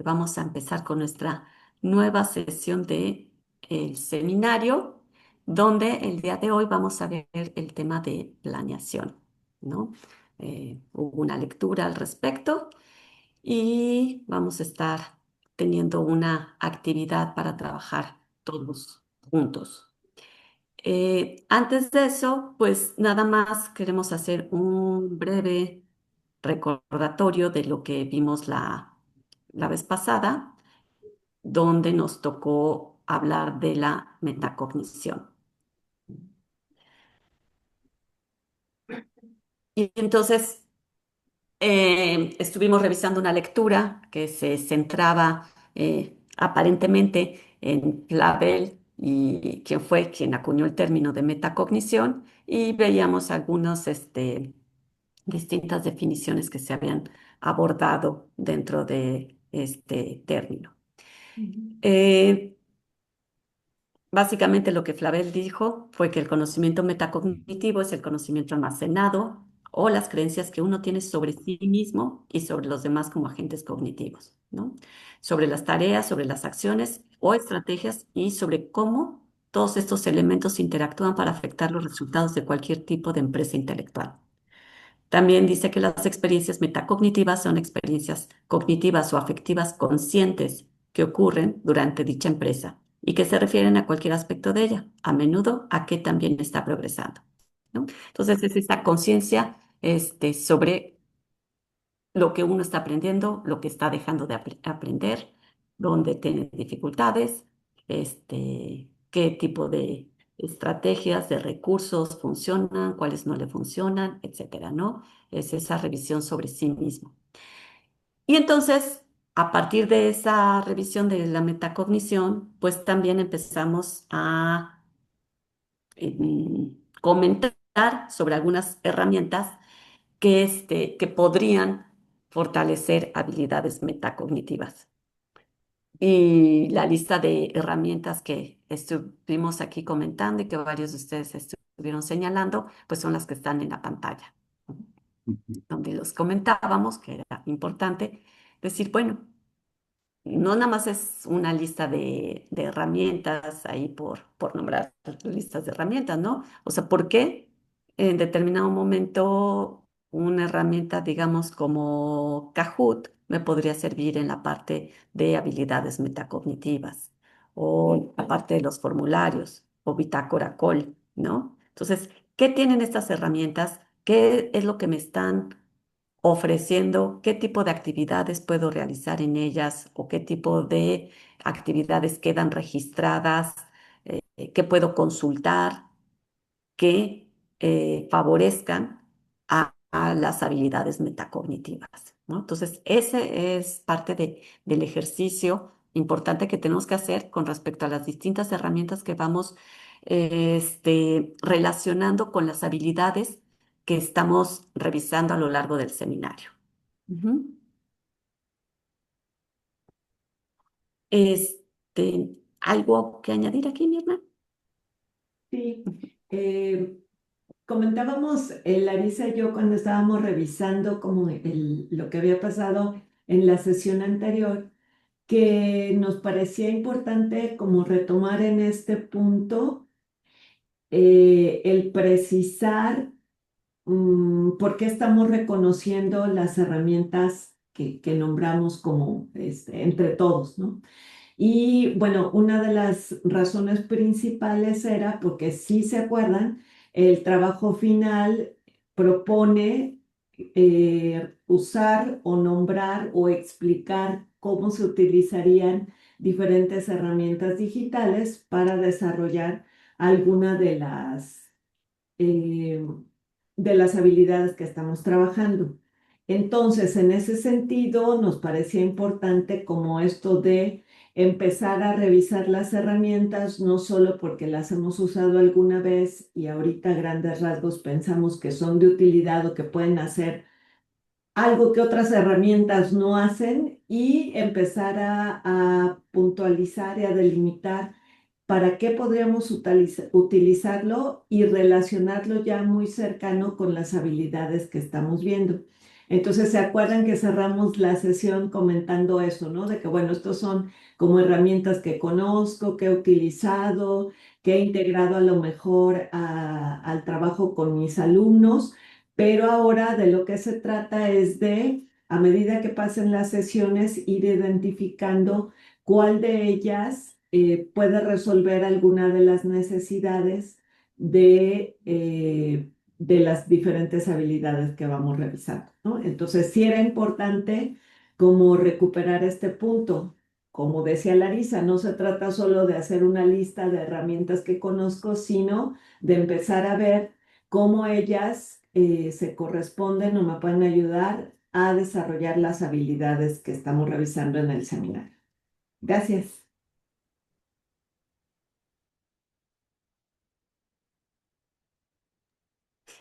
vamos a empezar con nuestra nueva sesión de el seminario, donde el día de hoy vamos a ver el tema de planeación, ¿no? Hubo una lectura al respecto y vamos a estar teniendo una actividad para trabajar todos juntos. Antes de eso, pues nada más queremos hacer un breve recordatorio de lo que vimos la vez pasada, donde nos tocó hablar de la metacognición. Y entonces estuvimos revisando una lectura que se centraba aparentemente en Flavel y quien fue quien acuñó el término de metacognición, y veíamos algunas distintas definiciones que se habían abordado dentro de este término. Ujú. Eh, Básicamente lo que Flavel dijo fue que el conocimiento metacognitivo es el conocimiento almacenado o las creencias que uno tiene sobre sí mismo y sobre los demás como agentes cognitivos, ¿no? Sobre las tareas, sobre las acciones o estrategias y sobre cómo todos estos elementos interactúan para afectar los resultados de cualquier tipo de empresa intelectual. También dice que las experiencias metacognitivas son experiencias cognitivas o afectivas conscientes que ocurren durante dicha empresa y que se refieren a cualquier aspecto de ella, a menudo a que también está progresando, ¿no? Entonces es esta conciencia sobre lo que uno está aprendiendo, lo que está dejando de aprender, dónde tiene dificultades, qué tipo de estrategias, de recursos funcionan, cuáles no le funcionan, etcétera, ¿no? Es esa revisión sobre sí mismo. Y entonces, a partir de esa revisión de la metacognición, pues también empezamos a comentar sobre algunas herramientas que podrían fortalecer habilidades metacognitivas. Y la lista de herramientas que estuvimos aquí comentando y que varios de ustedes estuvieron señalando, pues son las que están en la pantalla, ¿no? Donde los comentábamos, que era importante decir, bueno, no nada más es una lista de herramientas ahí por nombrar listas de herramientas, ¿no? O sea, ¿por qué en determinado momento una herramienta, digamos, como Kahoot me podría servir en la parte de habilidades metacognitivas o la parte de los formularios o Bitácora Call, ¿no? Entonces, ¿qué tienen estas herramientas? ¿Qué es lo que me están ofreciendo? ¿Qué tipo de actividades puedo realizar en ellas o qué tipo de actividades quedan registradas, que puedo consultar, que favorezcan a las habilidades metacognitivas, ¿no? Entonces, ese es parte del ejercicio importante que tenemos que hacer con respecto a las distintas herramientas que vamos relacionando con las habilidades que estamos revisando a lo largo del seminario. Ujú. ¿Algo que añadir aquí, Mirna? Sí, comentábamos Larisa y yo cuando estábamos revisando como lo que había pasado en la sesión anterior, que nos parecía importante como retomar en este punto el precisar por qué estamos reconociendo las herramientas que nombramos como entre todos, ¿no? Y bueno, una de las razones principales era porque, si se acuerdan, el trabajo final propone usar o nombrar o explicar cómo se utilizarían diferentes herramientas digitales para desarrollar alguna eh, de las habilidades que estamos trabajando. Entonces, en ese sentido, nos parecía importante como esto de empezar a revisar las herramientas, no solo porque las hemos usado alguna vez y ahorita a grandes rasgos pensamos que son de utilidad o que pueden hacer algo que otras herramientas no hacen, y empezar a puntualizar y a delimitar para qué podríamos utilizarlo y relacionarlo ya muy cercano con las habilidades que estamos viendo. Entonces, ¿se acuerdan que cerramos la sesión comentando eso, ¿no? De que, bueno, estos son como herramientas que conozco, que he utilizado, que he integrado a lo mejor al trabajo con mis alumnos, pero ahora de lo que se trata es de, a medida que pasen las sesiones, ir identificando cuál de ellas puede resolver alguna de las necesidades de las diferentes habilidades que vamos revisando, ¿no? Entonces, sí era importante como recuperar este punto. Como decía Larisa, no se trata solo de hacer una lista de herramientas que conozco, sino de empezar a ver cómo ellas se corresponden o me pueden ayudar a desarrollar las habilidades que estamos revisando en el seminario. Gracias.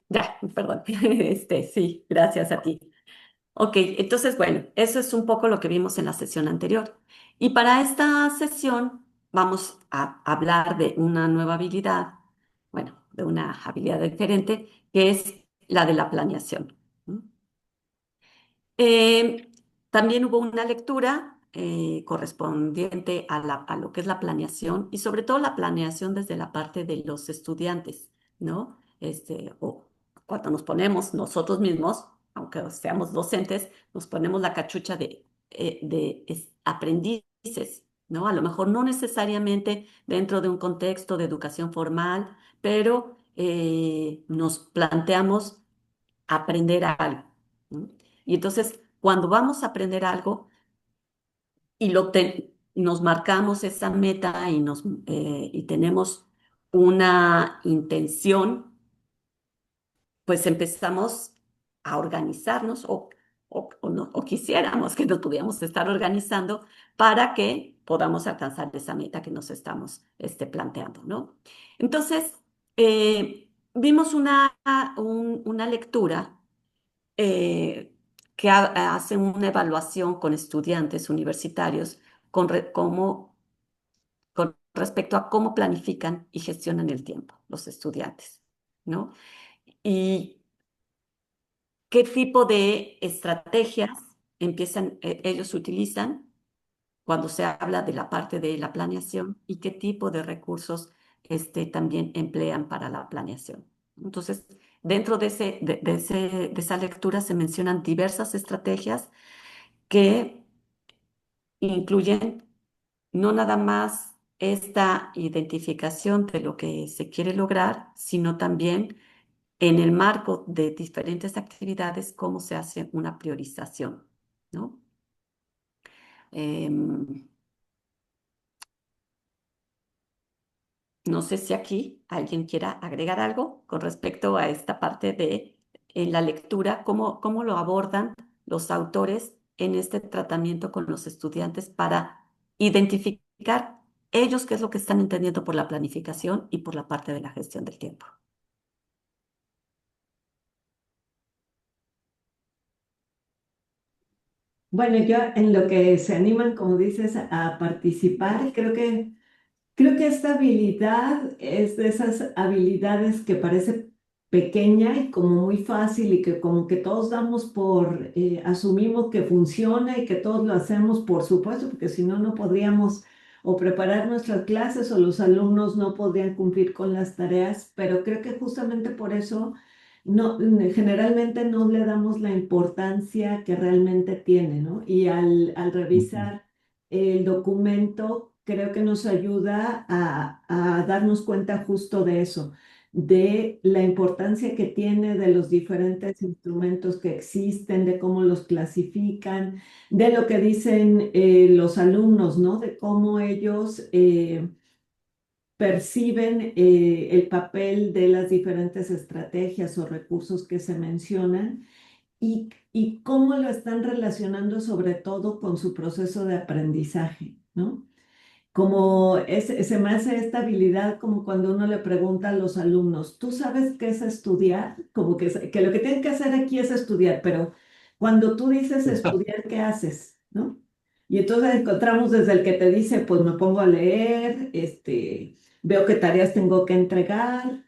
Ya, perdón. Sí, gracias a ti. Ok, entonces, bueno, eso es un poco lo que vimos en la sesión anterior. Y para esta sesión vamos a hablar de una nueva habilidad, bueno, de una habilidad diferente, que es la de la planeación. ¿Mm? Eh, También hubo una lectura correspondiente a lo que es la planeación y sobre todo la planeación desde la parte de los estudiantes, ¿no? O cuando nos ponemos nosotros mismos, aunque seamos docentes, nos ponemos la cachucha de aprendices, ¿no? A lo mejor no necesariamente dentro de un contexto de educación formal, pero nos planteamos aprender algo. ¿No? Y entonces, cuando vamos a aprender algo y nos marcamos esa meta y tenemos una intención, pues empezamos a organizarnos o quisiéramos que nos pudiéramos estar organizando para que podamos alcanzar esa meta que nos estamos planteando, ¿no? Entonces, vimos una lectura que hace una evaluación con estudiantes universitarios con respecto a cómo planifican y gestionan el tiempo los estudiantes, ¿no? Y qué tipo de estrategias ellos utilizan cuando se habla de la parte de la planeación y qué tipo de recursos también emplean para la planeación. Entonces, dentro de esa lectura se mencionan diversas estrategias que incluyen no nada más esta identificación de lo que se quiere lograr, sino también en el marco de diferentes actividades, cómo se hace una priorización, ¿no? Em, no sé si aquí alguien quiera agregar algo con respecto a esta parte de en la lectura, cómo lo abordan los autores en este tratamiento con los estudiantes para identificar ellos qué es lo que están entendiendo por la planificación y por la parte de la gestión del tiempo. Bueno, yo en lo que se animan, como dices, a participar, creo que esta habilidad es de esas habilidades que parece pequeña y como muy fácil y que como que todos damos asumimos que funciona y que todos lo hacemos, por supuesto, porque si no, no podríamos o preparar nuestras clases o los alumnos no podrían cumplir con las tareas, pero creo que justamente por eso no, generalmente no le damos la importancia que realmente tiene, ¿no? Y al Ujú. revisar el documento creo que nos ayuda a darnos cuenta justo de eso, de la importancia que tiene de los diferentes instrumentos que existen, de cómo los clasifican, de lo que dicen los alumnos, ¿no? De cómo ellos perciben el papel de las diferentes estrategias o recursos que se mencionan y cómo lo están relacionando sobre todo con su proceso de aprendizaje, ¿no? Se me hace esta habilidad como cuando uno le pregunta a los alumnos, ¿tú sabes qué es estudiar? Como que lo que tienen que hacer aquí es estudiar, pero cuando tú dices estudiar, ¿qué haces? ¿No? Y entonces encontramos desde el que te dice, pues me pongo a leer, veo qué tareas tengo que entregar.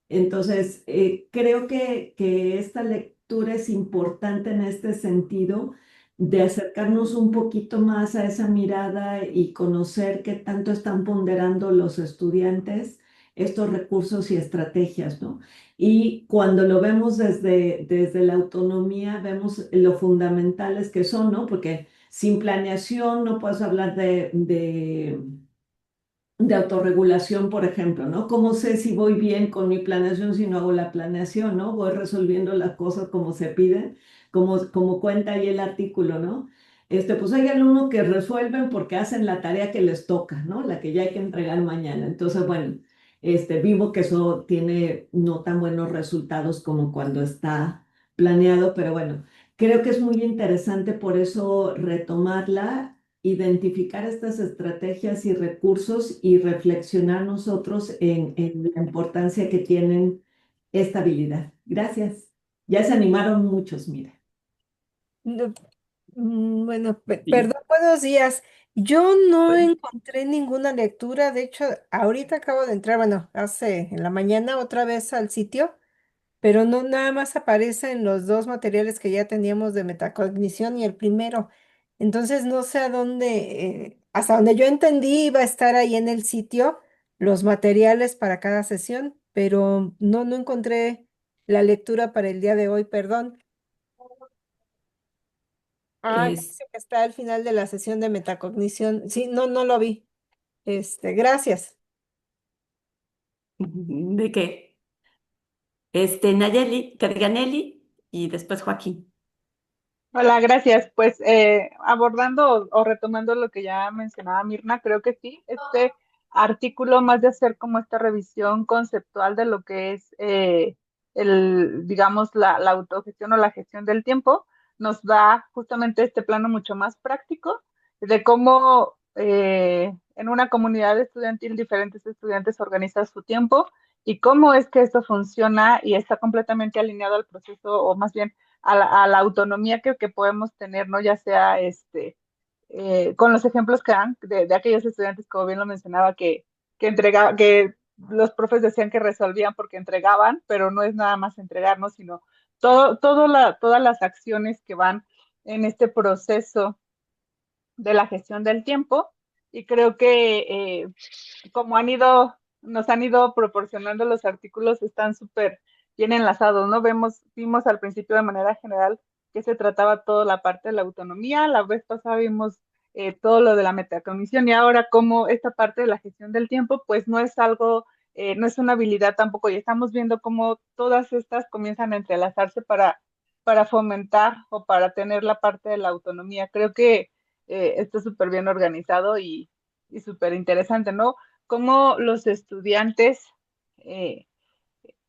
Entonces, creo que esta lectura lectura es importante en este sentido de acercarnos un poquito más a esa mirada y conocer qué tanto están ponderando los estudiantes estos recursos y estrategias, ¿no? Y cuando lo vemos desde la autonomía, vemos lo fundamentales que son, ¿no? Porque sin planeación no puedes hablar de autorregulación, por ejemplo, ¿no? ¿Cómo sé si voy bien con mi planeación si no hago la planeación, ¿no? Voy resolviendo las cosas como se piden, como cuenta ahí el artículo, ¿no? Pues hay alumnos que resuelven porque hacen la tarea que les toca, ¿no? La que ya hay que entregar mañana. Entonces, bueno, vimos que eso tiene no tan buenos resultados como cuando está planeado, pero bueno, creo que es muy interesante por eso retomarla, identificar estas estrategias y recursos y reflexionar nosotros en la importancia que tienen esta habilidad. Gracias. Ya se animaron muchos, mira. No, bueno, Sí. perdón, buenos días. Yo no Bueno, encontré ninguna lectura, de hecho, ahorita acabo de entrar, bueno, hace en la mañana otra vez al sitio, pero no nada más aparecen los dos materiales que ya teníamos de metacognición y el primero. Entonces no sé a dónde, hasta donde yo entendí iba a estar ahí en el sitio los materiales para cada sesión, pero no encontré la lectura para el día de hoy, perdón. Ah, que es, dice que está al final de la sesión de metacognición. Sí, no lo vi. Gracias. ¿de qué? Nayeli, que diga Nelly y después Joaquín. Hola, gracias. Pues abordando o retomando lo que ya mencionaba Mirna, creo que sí, este artículo más de hacer como esta revisión conceptual de lo que es digamos, la autogestión o la gestión del tiempo, nos da justamente este plano mucho más práctico de cómo en una comunidad estudiantil diferentes estudiantes organizan su tiempo y cómo es que esto funciona y está completamente alineado al proceso, o más bien a la autonomía que podemos tener, ¿no? Ya sea con los ejemplos que dan de aquellos estudiantes, como bien lo mencionaba, que los profes decían que resolvían porque entregaban, pero no es nada más entregar, ¿no? Sino todas las acciones que van en este proceso de la gestión del tiempo. Y creo que como nos han ido proporcionando los artículos, están súper bien enlazados, ¿no? Vimos al principio de manera general que se trataba toda la parte de la autonomía, la vez pasada vimos todo lo de la metacognición y ahora como esta parte de la gestión del tiempo, pues no es algo, no es una habilidad tampoco, y estamos viendo cómo todas estas comienzan a entrelazarse para fomentar o para tener la parte de la autonomía. Creo que está súper bien organizado y súper interesante, ¿no? Cómo los estudiantes, eh,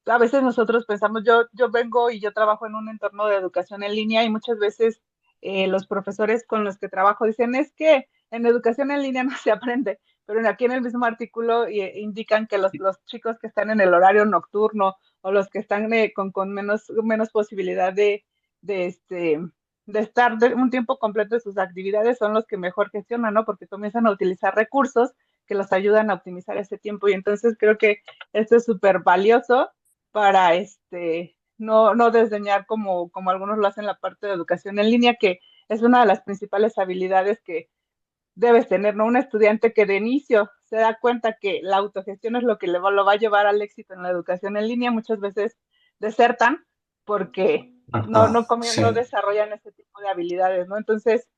a veces nosotros pensamos, yo vengo y yo trabajo en un entorno de educación en línea y muchas veces los profesores con los que trabajo dicen, es que en educación en línea no se aprende, pero aquí en el mismo artículo indican que los chicos que están en el horario nocturno o los que están con menos posibilidad de, este, de estar un tiempo completo de sus actividades son los que mejor gestionan, ¿no? Porque comienzan a utilizar recursos que los ayudan a optimizar ese tiempo y entonces creo que esto es súper valioso para no desdeñar como algunos lo hacen la parte de educación en línea, que es una de las principales habilidades que debes tener, ¿no? Un estudiante que de inicio se da cuenta que la autogestión es lo que lo va a llevar al éxito en la educación en línea, muchas veces desertan porque no Sí. desarrollan ese tipo de habilidades, ¿no? Entonces,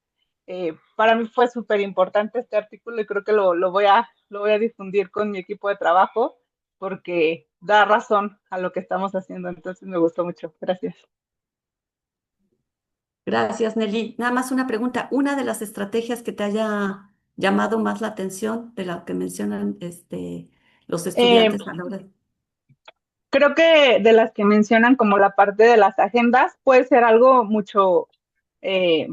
para mí fue súper importante este artículo y creo que lo voy a difundir con mi equipo de trabajo porque da razón a lo que estamos haciendo. Entonces me gustó mucho. Gracias. Gracias, Nelly. Nada más una pregunta. ¿Una de las estrategias que te haya llamado más la atención de la que mencionan los Eh, estudiantes a la hora de... Creo que de las que mencionan como la parte de las agendas puede ser algo mucho, eh,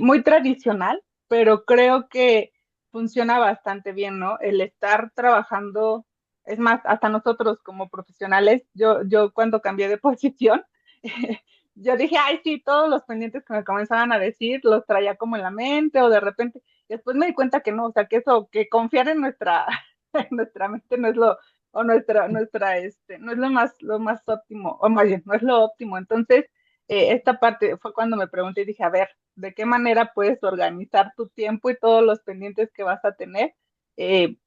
muy tradicional, pero creo que funciona bastante bien, ¿no? El estar trabajando, es más, hasta nosotros como profesionales, yo cuando cambié de posición, yo dije, ay, sí, todos los pendientes que me comenzaban a decir los traía como en la mente o de repente, y después me di cuenta que no, o sea, que eso, que confiar en en nuestra mente no es no es lo más óptimo, o más bien, no es lo óptimo. Entonces, esta parte fue cuando me pregunté y dije, a ver, ¿de qué manera puedes organizar tu tiempo y todos los pendientes que vas a tener?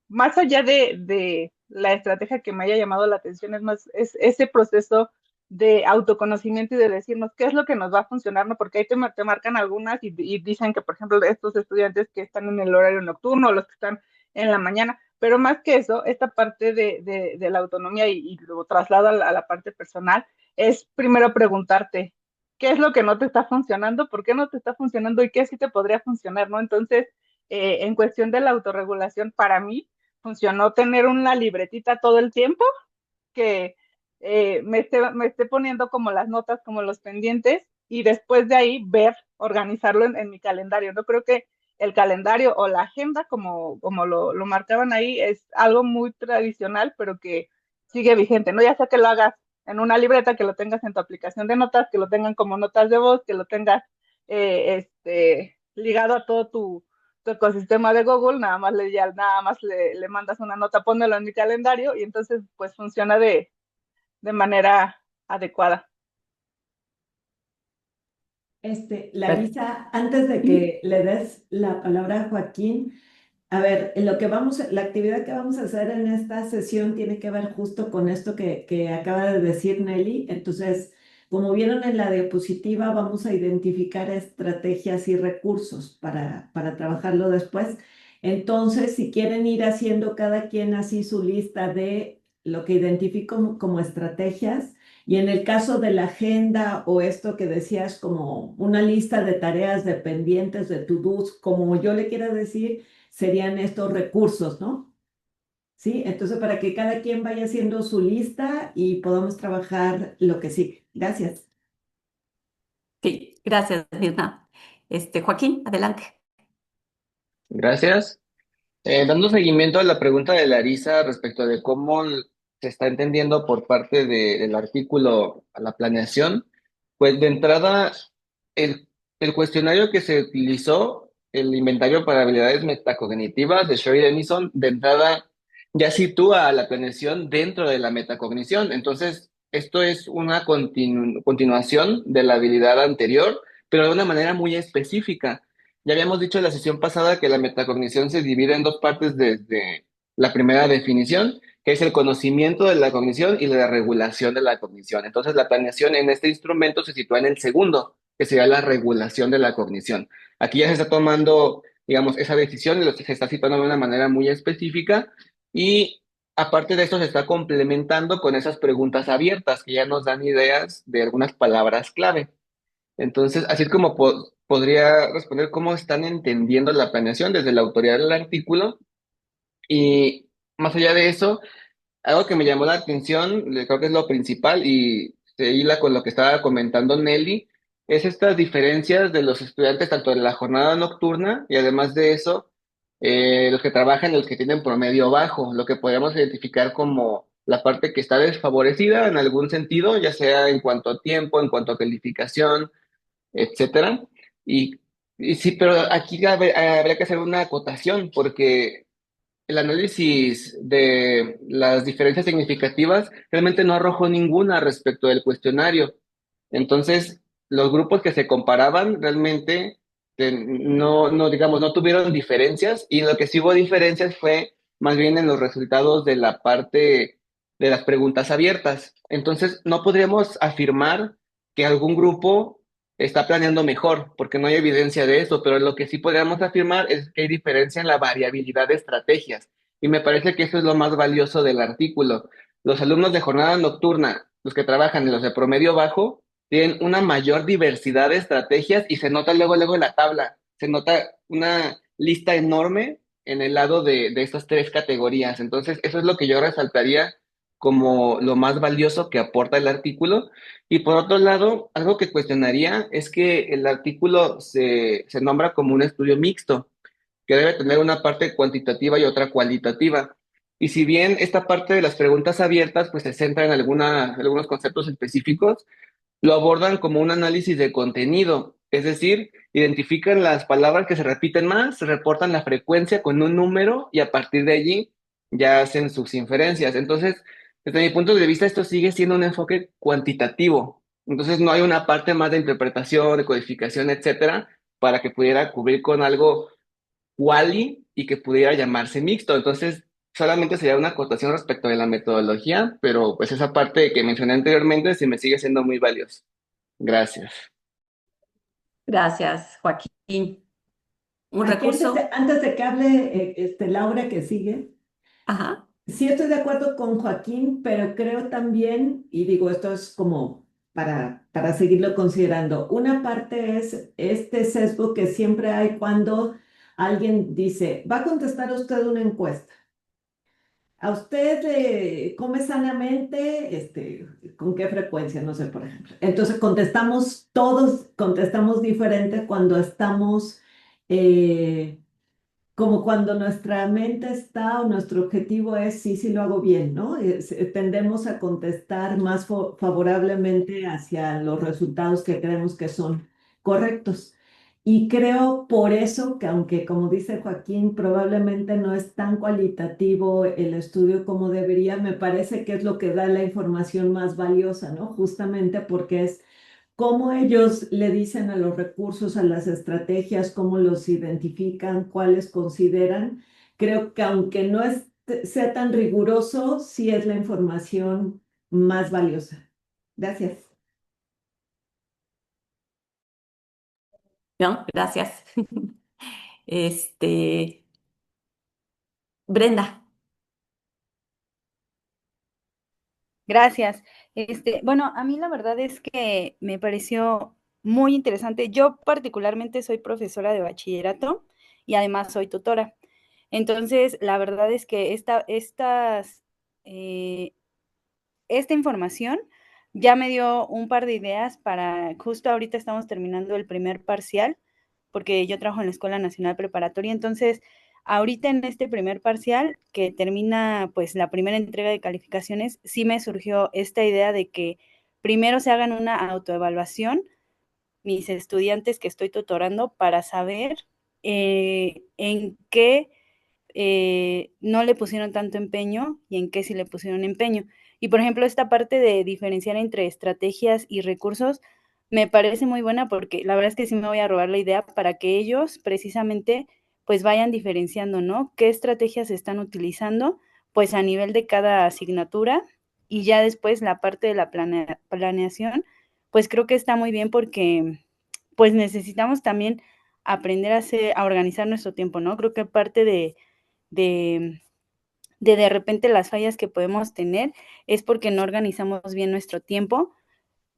Más allá de la estrategia que me haya llamado la atención, es más, es ese proceso de autoconocimiento y de decirnos qué es lo que nos va a funcionar, ¿no? Porque ahí te marcan algunas y dicen que, por ejemplo, de estos estudiantes que están en el horario nocturno, los que están en la mañana, pero más que eso, esta parte de la autonomía y lo traslado a la parte personal, es primero preguntarte, ¿qué es lo que no te está funcionando? ¿Por qué no te está funcionando? ¿Y qué sí te podría funcionar? ¿No? Entonces, en cuestión de la autorregulación, para mí funcionó tener una libretita todo el tiempo que me esté poniendo como las notas, como los pendientes, y después de ahí ver, organizarlo en mi calendario. No creo que el calendario o la agenda, como lo marcaban ahí, es algo muy tradicional, pero que sigue vigente, ¿no? Ya sea que lo hagas en una libreta, que lo tengas en tu aplicación de notas, que lo tengan como notas de voz, que lo tengas ligado a todo tu ecosistema de Google, nada más le mandas una nota, pónmelo en mi calendario y entonces pues funciona de manera adecuada. Per- Larisa, antes de que le des la palabra a Joaquín, a ver, la actividad que vamos a hacer en esta sesión tiene que ver justo con esto que acaba de decir Nelly. Entonces, como vieron en la diapositiva, vamos a identificar estrategias y recursos para trabajarlo después. Entonces, si quieren ir haciendo cada quien así su lista de lo que identifico como estrategias, y en el caso de la agenda o esto que decías como una lista de tareas dependientes de to-dos, como yo le quiera decir, serían estos recursos, ¿no? Sí, entonces para que cada quien vaya haciendo su lista y podamos trabajar lo que sigue. Gracias. Sí, gracias, Mirna. Joaquín, adelante. Gracias. Dando seguimiento a la pregunta de Larisa respecto de cómo se está entendiendo por parte del artículo a la planeación, pues de entrada, el, el cuestionario que se utilizó, el inventario para habilidades metacognitivas de Sherry Denison, de entrada ya sitúa a la planeación dentro de la metacognición. Entonces, esto es una continuación de la habilidad anterior, pero de una manera muy específica. Ya habíamos dicho en la sesión pasada que la metacognición se divide en dos partes desde la primera definición, que es el conocimiento de la cognición y la regulación de la cognición. Entonces, la planeación en este instrumento se sitúa en el segundo, que sería la regulación de la cognición. Aquí ya se está tomando, digamos, esa decisión y se está situando de una manera muy específica y aparte de esto se está complementando con esas preguntas abiertas que ya nos dan ideas de algunas palabras clave. Entonces, así es como podría responder cómo están entendiendo la planeación desde la autoría del artículo. Y más allá de eso, algo que me llamó la atención, creo que es lo principal, y se hila con lo que estaba comentando Nelly, es estas diferencias de los estudiantes tanto en la jornada nocturna y además de eso, los que trabajan y los que tienen promedio bajo, lo que podríamos identificar como la parte que está desfavorecida en algún sentido, ya sea en cuanto a tiempo, en cuanto a calificación, etcétera. Y, y sí, pero aquí habría que hacer una acotación porque el análisis de las diferencias significativas realmente no arrojó ninguna respecto del cuestionario. Entonces, los grupos que se comparaban realmente no, digamos, no tuvieron diferencias y lo que sí hubo diferencias fue más bien en los resultados de la parte de las preguntas abiertas. Entonces, no podríamos afirmar que algún grupo está planeando mejor, porque no hay evidencia de eso, pero lo que sí podríamos afirmar es que hay diferencia en la variabilidad de estrategias. Y me parece que eso es lo más valioso del artículo. Los alumnos de jornada nocturna, los que trabajan en los de promedio bajo, tienen una mayor diversidad de estrategias y se nota luego en la tabla, se nota una lista enorme en el lado de estas tres categorías. Entonces, eso es lo que yo resaltaría como lo más valioso que aporta el artículo. Y por otro lado, algo que cuestionaría es que el artículo se nombra como un estudio mixto, que debe tener una parte cuantitativa y otra cualitativa. Y si bien esta parte de las preguntas abiertas pues se centra en algunos conceptos específicos, lo abordan como un análisis de contenido, es decir, identifican las palabras que se repiten más, reportan la frecuencia con un número y a partir de allí ya hacen sus inferencias. Entonces, desde mi punto de vista, esto sigue siendo un enfoque cuantitativo. Entonces no hay una parte más de interpretación, de codificación, etcétera, para que pudiera cubrir con algo quali y que pudiera llamarse mixto. Entonces, solamente sería una acotación respecto de la metodología, pero pues esa parte que mencioné anteriormente sí me sigue siendo muy valiosa. Gracias. Gracias, Joaquín. Un Aquí recurso. antes de que hable Laura que sigue, Ajá. sí estoy de acuerdo con Joaquín, pero creo también, y digo, esto es como para seguirlo considerando, una parte es este sesgo que siempre hay cuando alguien dice, va a contestar usted una encuesta. ¿A usted come sanamente? ¿Con qué frecuencia? No sé, por ejemplo. Entonces contestamos, todos contestamos diferente cuando estamos, eh, como cuando nuestra mente está o nuestro objetivo es, sí, sí lo hago bien, ¿no? Tendemos a contestar más favorablemente hacia los resultados que creemos que son correctos. Y creo por eso que aunque, como dice Joaquín, probablemente no es tan cualitativo el estudio como debería, me parece que es lo que da la información más valiosa, ¿no? Justamente porque es cómo ellos le dicen a los recursos, a las estrategias, cómo los identifican, cuáles consideran. Creo que aunque no sea tan riguroso, sí es la información más valiosa. Gracias. No, gracias. Este, Brenda. Gracias. Bueno, a mí la verdad es que me pareció muy interesante. Yo particularmente soy profesora de bachillerato y además soy tutora. Entonces, la verdad es que eh, esta información ya me dio un par de ideas para, justo ahorita estamos terminando el primer parcial, porque yo trabajo en la Escuela Nacional Preparatoria, entonces ahorita en este primer parcial que termina pues la primera entrega de calificaciones, sí me surgió esta idea de que primero se hagan una autoevaluación mis estudiantes que estoy tutorando para saber en qué no le pusieron tanto empeño y en qué sí le pusieron empeño. Y por ejemplo, esta parte de diferenciar entre estrategias y recursos me parece muy buena porque la verdad es que sí me voy a robar la idea para que ellos precisamente pues vayan diferenciando, ¿no? ¿Qué estrategias están utilizando? Pues a nivel de cada asignatura y ya después la parte de la planeación, pues creo que está muy bien porque pues necesitamos también aprender a organizar nuestro tiempo, ¿no? Creo que parte de, de repente las fallas que podemos tener es porque no organizamos bien nuestro tiempo,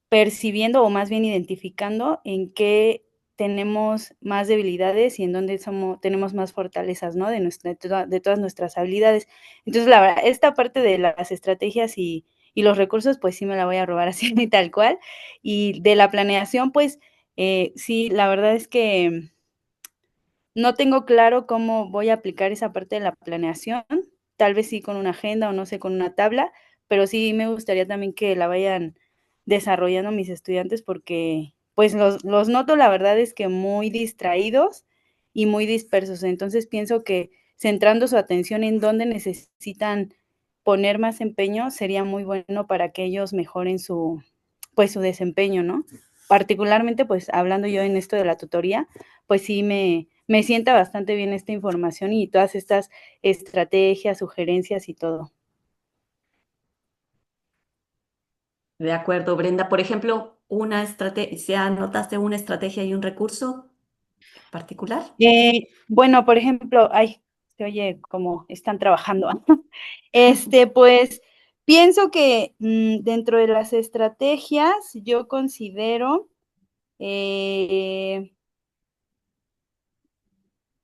percibiendo o más bien identificando en qué tenemos más debilidades y en dónde tenemos más fortalezas, ¿no? De todas nuestras habilidades. Entonces, la verdad, esta parte de las estrategias y los recursos, pues sí me la voy a robar así tal cual. Y de la planeación, pues sí, la verdad es que no tengo claro cómo voy a aplicar esa parte de la planeación, tal vez sí con una agenda o no sé, con una tabla, pero sí me gustaría también que la vayan desarrollando mis estudiantes porque pues los noto la verdad es que muy distraídos y muy dispersos. Entonces pienso que centrando su atención en dónde necesitan poner más empeño sería muy bueno para que ellos mejoren pues su desempeño, ¿no? Particularmente pues hablando yo en esto de la tutoría, pues sí me sienta bastante bien esta información y todas estas estrategias, sugerencias y todo. De acuerdo, Brenda. Por ejemplo, una estrategia, ¿se anotaste una estrategia y un recurso particular? Bueno, por ejemplo, ay, se oye como están trabajando. Pues pienso que dentro de las estrategias yo considero,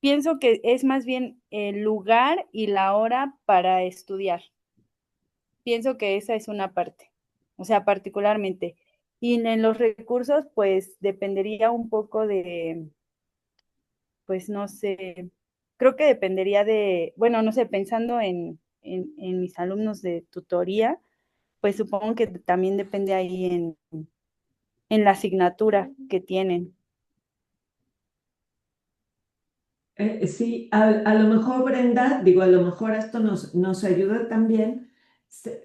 pienso que es más bien el lugar y la hora para estudiar. Pienso que esa es una parte, o sea, particularmente. Y en los recursos, pues dependería un poco de, pues no sé, creo que dependería de, bueno, no sé, pensando en mis alumnos de tutoría, pues supongo que también depende ahí en la asignatura que tienen. Sí, a lo mejor Brenda, digo, a lo mejor esto nos ayuda también.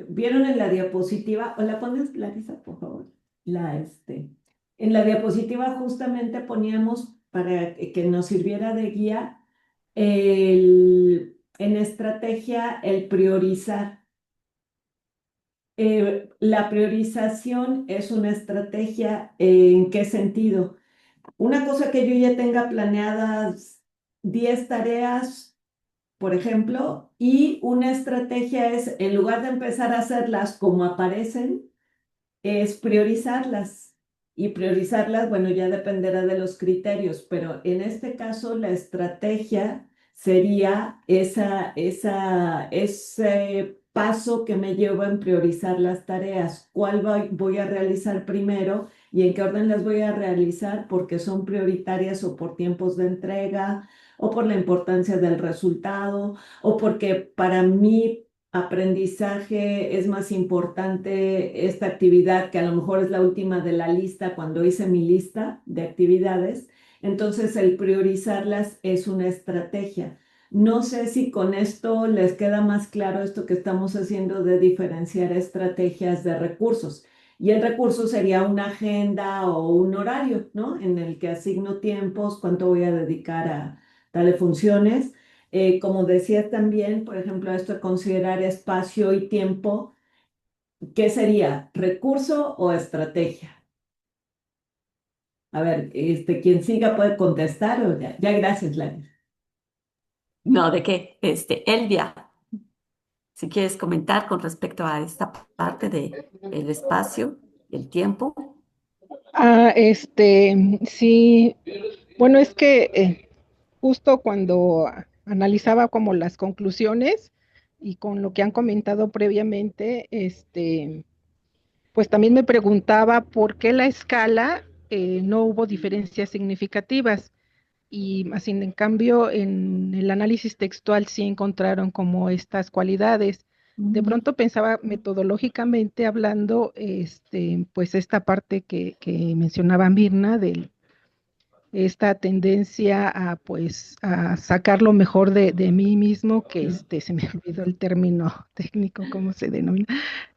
¿Vieron en la diapositiva? ¿O la pones, Larisa, por favor? En la diapositiva justamente poníamos para que nos sirviera de guía en estrategia el priorizar. La priorización es una estrategia, ¿en qué sentido? Una cosa que yo ya tenga planeadas 10 tareas, por ejemplo, y una estrategia es, en lugar de empezar a hacerlas como aparecen, es priorizarlas. Y priorizarlas, bueno, ya dependerá de los criterios, pero en este caso la estrategia sería ese paso que me lleva en priorizar las tareas. ¿Cuál voy a realizar primero y en qué orden las voy a realizar? Porque son prioritarias o por tiempos de entrega o por la importancia del resultado o porque para mí aprendizaje es más importante esta actividad que a lo mejor es la última de la lista cuando hice mi lista de actividades. Entonces, el priorizarlas es una estrategia. No sé si con esto les queda más claro esto que estamos haciendo de diferenciar estrategias de recursos. Y el recurso sería una agenda o un horario, ¿no? En el que asigno tiempos, cuánto voy a dedicar a tales funciones. Como decía también, por ejemplo, esto de considerar espacio y tiempo, ¿qué sería? ¿Recurso o estrategia? A ver, quien siga puede contestar o ya, ya gracias, Lani. No, ¿de qué? Elvia, si quieres comentar con respecto a esta parte de el espacio, el tiempo. Sí, bueno, es que justo cuando analizaba como las conclusiones y con lo que han comentado previamente, pues también me preguntaba por qué la escala no hubo diferencias significativas y así en cambio en el análisis textual sí encontraron como estas cualidades. De pronto pensaba metodológicamente hablando, pues esta parte que mencionaba Mirna de esta tendencia a pues a sacar lo mejor de mí mismo, que se me olvidó el término técnico, ¿cómo se denomina?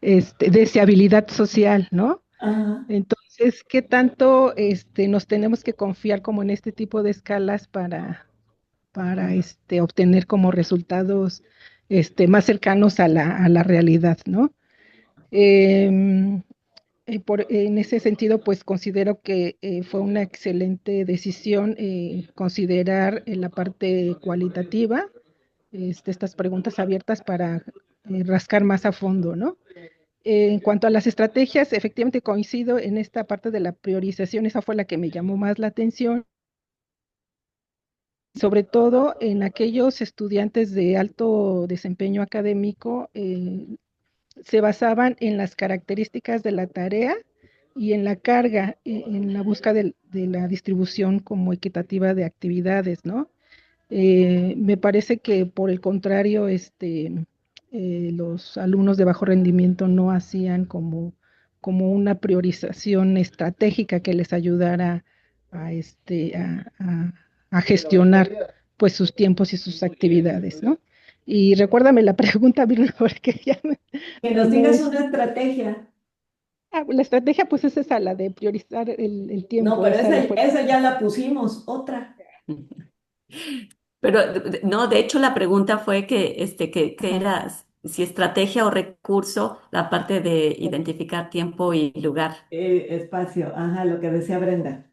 Deseabilidad social, ¿no? Ajá. Entonces, ¿qué tanto nos tenemos que confiar como en este tipo de escalas para obtener como resultados más cercanos a la realidad, ¿no? Eh, en ese sentido, pues considero que fue una excelente decisión considerar la parte cualitativa, estas preguntas abiertas para rascar más a fondo, ¿no? En cuanto a las estrategias, efectivamente coincido en esta parte de la priorización, esa fue la que me llamó más la atención, sobre todo en aquellos estudiantes de alto desempeño académico, se basaban en las características de la tarea y en la carga, en la búsqueda de la distribución como equitativa de actividades, ¿no? Me parece que por el contrario, los alumnos de bajo rendimiento no hacían como una priorización estratégica que les ayudara a gestionar pues sus tiempos y sus actividades, ¿no? Y recuérdame la pregunta, Virna, porque ya Que nos no digas es. una estrategia. La estrategia pues es esa, la de priorizar el No, tiempo, pero esa fue. esa ya la pusimos, otra. Pero no, de hecho la pregunta fue que Ajá, era si estrategia o recurso, la parte de identificar tiempo y lugar. Espacio, ajá, lo que decía Brenda.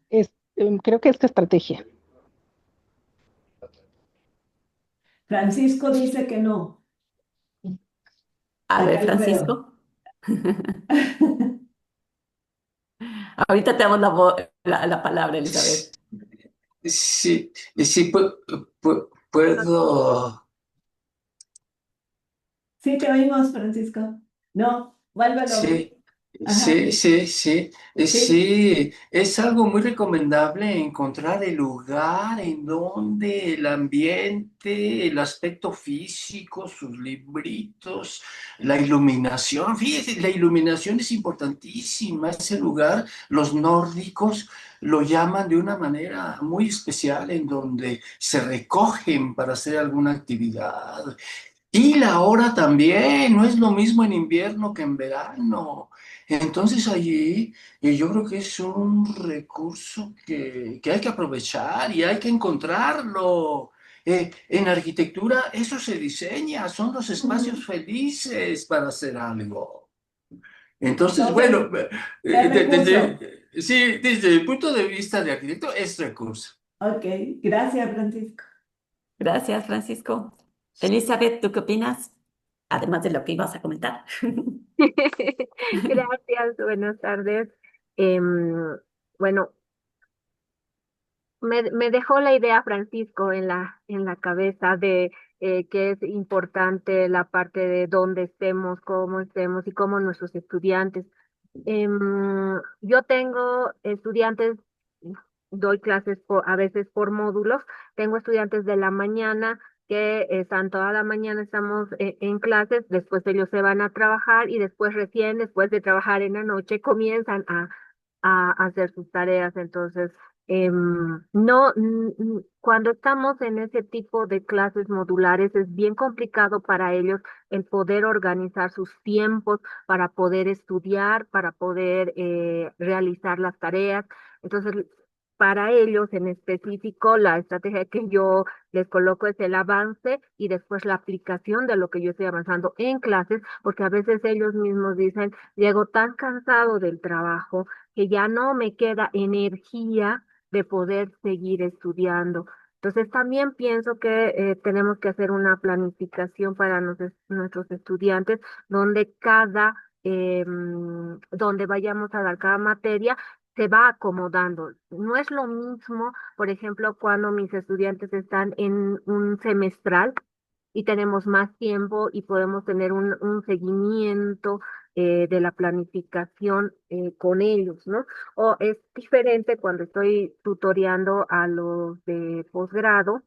creo que esta estrategia. Francisco dice que no. A ver, Acá lo veo. Francisco, ahorita te damos la palabra, Elizabeth. Sí, sí, puedo. Sí, te oímos, Francisco. No, vuélvelo a oír. Sí, Ajá, sí. sí. Sí, es algo muy recomendable encontrar el lugar en donde el ambiente, el aspecto físico, sus libritos, la iluminación. Fíjese, la iluminación es importantísima. Ese lugar, los nórdicos lo llaman de una manera muy especial en donde se recogen para hacer alguna actividad. Y la hora también, no es lo mismo en invierno que en verano. Entonces allí yo creo que es un recurso que hay que aprovechar y hay que encontrarlo. En arquitectura eso se diseña, son los espacios Ujú. felices para hacer algo. Entonces, Entonces, bueno, es recurso. sí, desde el punto de vista de arquitecto es recurso. Ok, gracias, Francisco. Gracias, Francisco. Elizabeth, ¿tú qué opinas? Además de lo que ibas a comentar. Gracias, buenas tardes. Em, bueno, me dejó la idea Francisco en la cabeza de que es importante la parte de dónde estemos y cómo nuestros estudiantes. Yo tengo estudiantes, doy clases a veces por módulos, tengo estudiantes de la mañana que están toda la mañana, estamos en clases, después ellos se van a trabajar y después recién, después de trabajar en la noche, comienzan a hacer sus tareas. Entonces, no, cuando estamos en ese tipo de clases modulares es bien complicado para ellos el poder organizar sus tiempos para poder estudiar, para poder realizar las tareas. Entonces, para ellos en específico, la estrategia que yo les coloco es el avance y después la aplicación de lo que yo estoy avanzando en clases, porque a veces ellos mismos dicen, llego tan cansado del trabajo que ya no me queda energía de poder seguir estudiando. Entonces también pienso que tenemos que hacer una planificación para nuestros estudiantes donde donde vayamos a dar cada materia se va acomodando. No es lo mismo, por ejemplo, cuando mis estudiantes están en un semestral y tenemos más tiempo y podemos tener un seguimiento de la planificación con ellos, ¿no? O es diferente cuando estoy tutoreando a los de posgrado,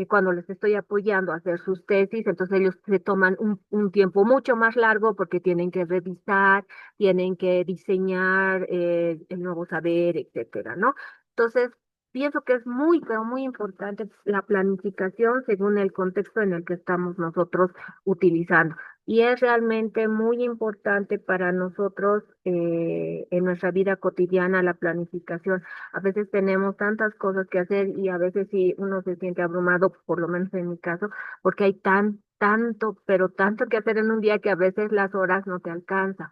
cuando les estoy apoyando a hacer sus tesis, entonces ellos se toman un tiempo mucho más largo porque tienen que revisar, tienen que diseñar el nuevo saber, etcétera, ¿no? Entonces, pienso que es muy, pero muy importante la planificación según el contexto en el que estamos nosotros utilizando. Y es realmente muy importante para nosotros en nuestra vida cotidiana la planificación. A veces tenemos tantas cosas que hacer y a veces sí uno se siente abrumado, por lo menos en mi caso, porque hay tanto, pero tanto que hacer en un día que a veces las horas no te alcanzan.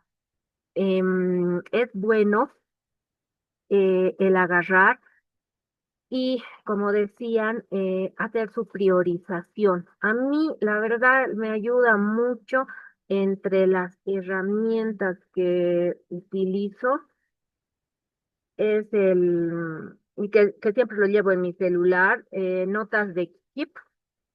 Es bueno el agarrar y, como decían, hacer su priorización. A mí, la verdad, me ayuda mucho entre las herramientas que utilizo es y que siempre lo llevo en mi celular, notas de Keep,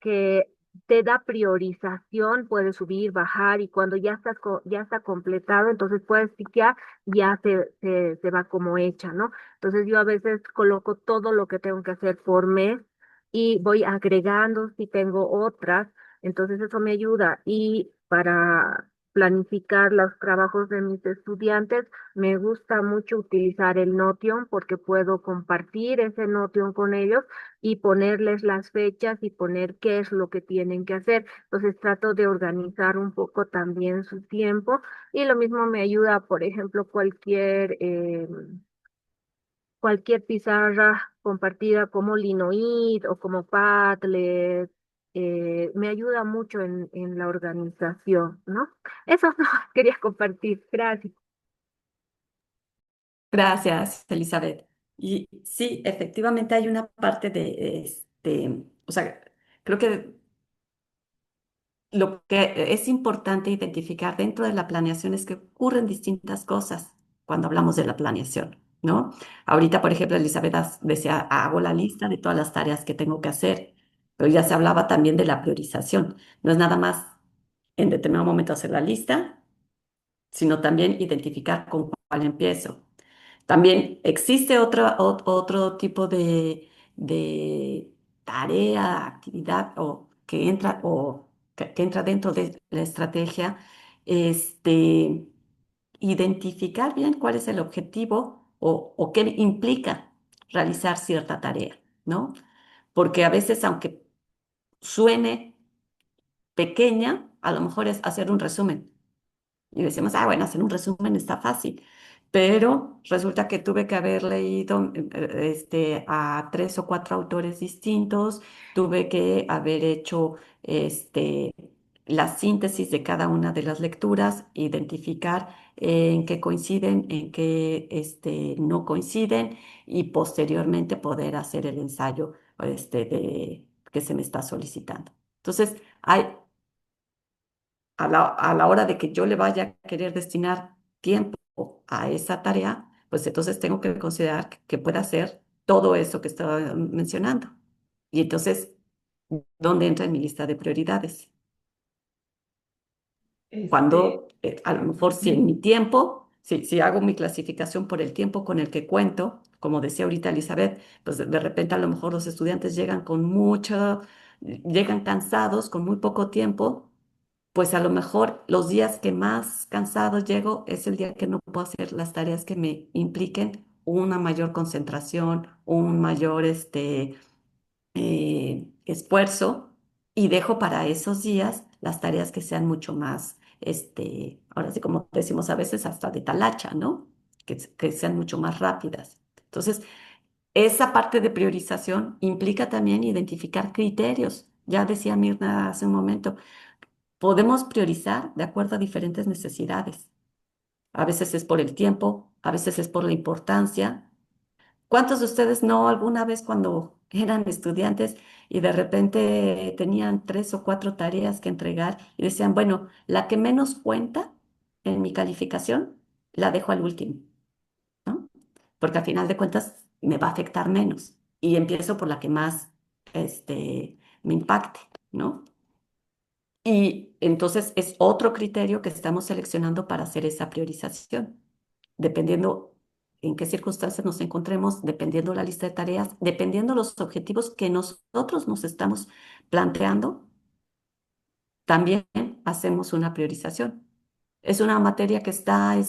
que te da priorización, puedes subir, bajar, y cuando ya está completado, entonces puedes piquear, ya se va como hecha, ¿no? Entonces yo a veces coloco todo lo que tengo que hacer por mes y voy agregando si tengo otras, entonces eso me ayuda. Y para planificar los trabajos de mis estudiantes, me gusta mucho utilizar el Notion porque puedo compartir ese Notion con ellos y ponerles las fechas y poner qué es lo que tienen que hacer. Entonces trato de organizar un poco también su tiempo y lo mismo me ayuda, por ejemplo, cualquier pizarra compartida como Linoid o como Padlet. Me ayuda mucho en la organización, ¿no? Eso no quería compartir. Gracias. Gracias, Elizabeth. Y sí, efectivamente hay una parte de o sea, creo que lo que es importante identificar dentro de la planeación es que ocurren distintas cosas cuando hablamos de la planeación, ¿no? Ahorita, por ejemplo, Elizabeth decía, hago la lista de todas las tareas que tengo que hacer, pero ya se hablaba también de la priorización. No es nada más en determinado momento hacer la lista, sino también identificar con cuál empiezo. También existe otro tipo de tarea, actividad que entra dentro de la estrategia, este, identificar bien cuál es el objetivo o qué implica realizar cierta tarea, ¿no? Porque a veces, aunque suene pequeña, a lo mejor es hacer un resumen. Y decimos, ah, bueno, hacer un resumen está fácil, pero resulta que tuve que haber leído a 3 o 4 autores distintos, tuve que haber hecho la síntesis de cada una de las lecturas, identificar en qué coinciden, en qué no coinciden y posteriormente poder hacer el ensayo que se me está solicitando. Entonces, a la hora de que yo le vaya a querer destinar tiempo a esa tarea, pues entonces tengo que considerar que pueda hacer todo eso que estaba mencionando. Y entonces, ¿dónde entra en mi lista de prioridades? Este, Cuando a lo mejor si en mi tiempo, si hago mi clasificación por el tiempo con el que cuento, como decía ahorita Elizabeth, pues de repente a lo mejor los estudiantes llegan cansados, con muy poco tiempo, pues a lo mejor los días que más cansado llego es el día que no puedo hacer las tareas que me impliquen una mayor concentración, un mayor esfuerzo y dejo para esos días las tareas que sean mucho más, ahora sí como decimos a veces hasta de talacha, ¿no? Que sean mucho más rápidas. Entonces, esa parte de priorización implica también identificar criterios. Ya decía Mirna hace un momento, podemos priorizar de acuerdo a diferentes necesidades. A veces es por el tiempo, a veces es por la importancia. ¿Cuántos de ustedes no alguna vez cuando eran estudiantes y de repente tenían 3 o 4 tareas que entregar y decían, bueno, la que menos cuenta en mi calificación, la dejo al último, ¿no? Porque al final de cuentas me va a afectar menos y empiezo por la que más me impacte, ¿no? Y entonces es otro criterio que estamos seleccionando para hacer esa priorización, dependiendo en qué circunstancias nos encontremos, dependiendo la lista de tareas, dependiendo los objetivos que nosotros nos estamos planteando, también hacemos una priorización. Es una materia que está, ay,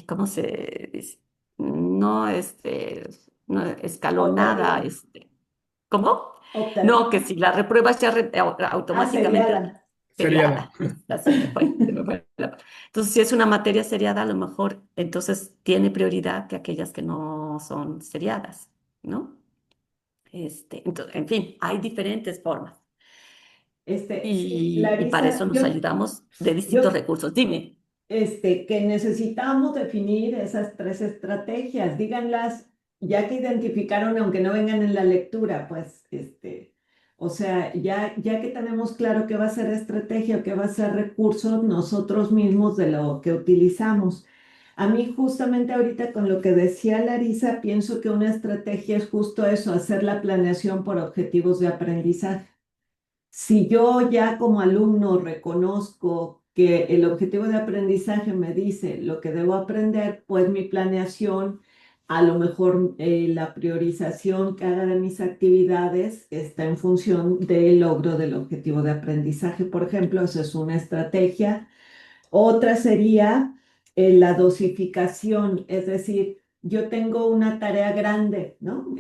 ¿cómo se dice? No, no, escalonada, optativa, ¿cómo? No, que optativa, si la repruebas ya automáticamente seriada. Seriada. seriada. Así se me fue Entonces, si es una materia seriada, a lo mejor entonces tiene prioridad que aquellas que no son seriadas, ¿no? En fin, hay diferentes formas Sí, y para Larisa, eso nos ayudamos de distintos yo recursos. Dime. que necesitamos definir esas 3 estrategias. Díganlas, ya que identificaron, aunque no vengan en la lectura, pues, o sea, ya que tenemos claro qué va a ser estrategia, qué va a ser recursos nosotros mismos de lo que utilizamos. A mí justamente ahorita con lo que decía Larisa, pienso que una estrategia es justo eso, hacer la planeación por objetivos de aprendizaje. Si yo ya como alumno reconozco que el objetivo de aprendizaje me dice lo que debo aprender, pues mi planeación, a lo mejor la priorización que haga de mis actividades está en función del logro del objetivo de aprendizaje. Por ejemplo, esa es una estrategia. Otra sería la dosificación, es decir, yo tengo una tarea grande, ¿no?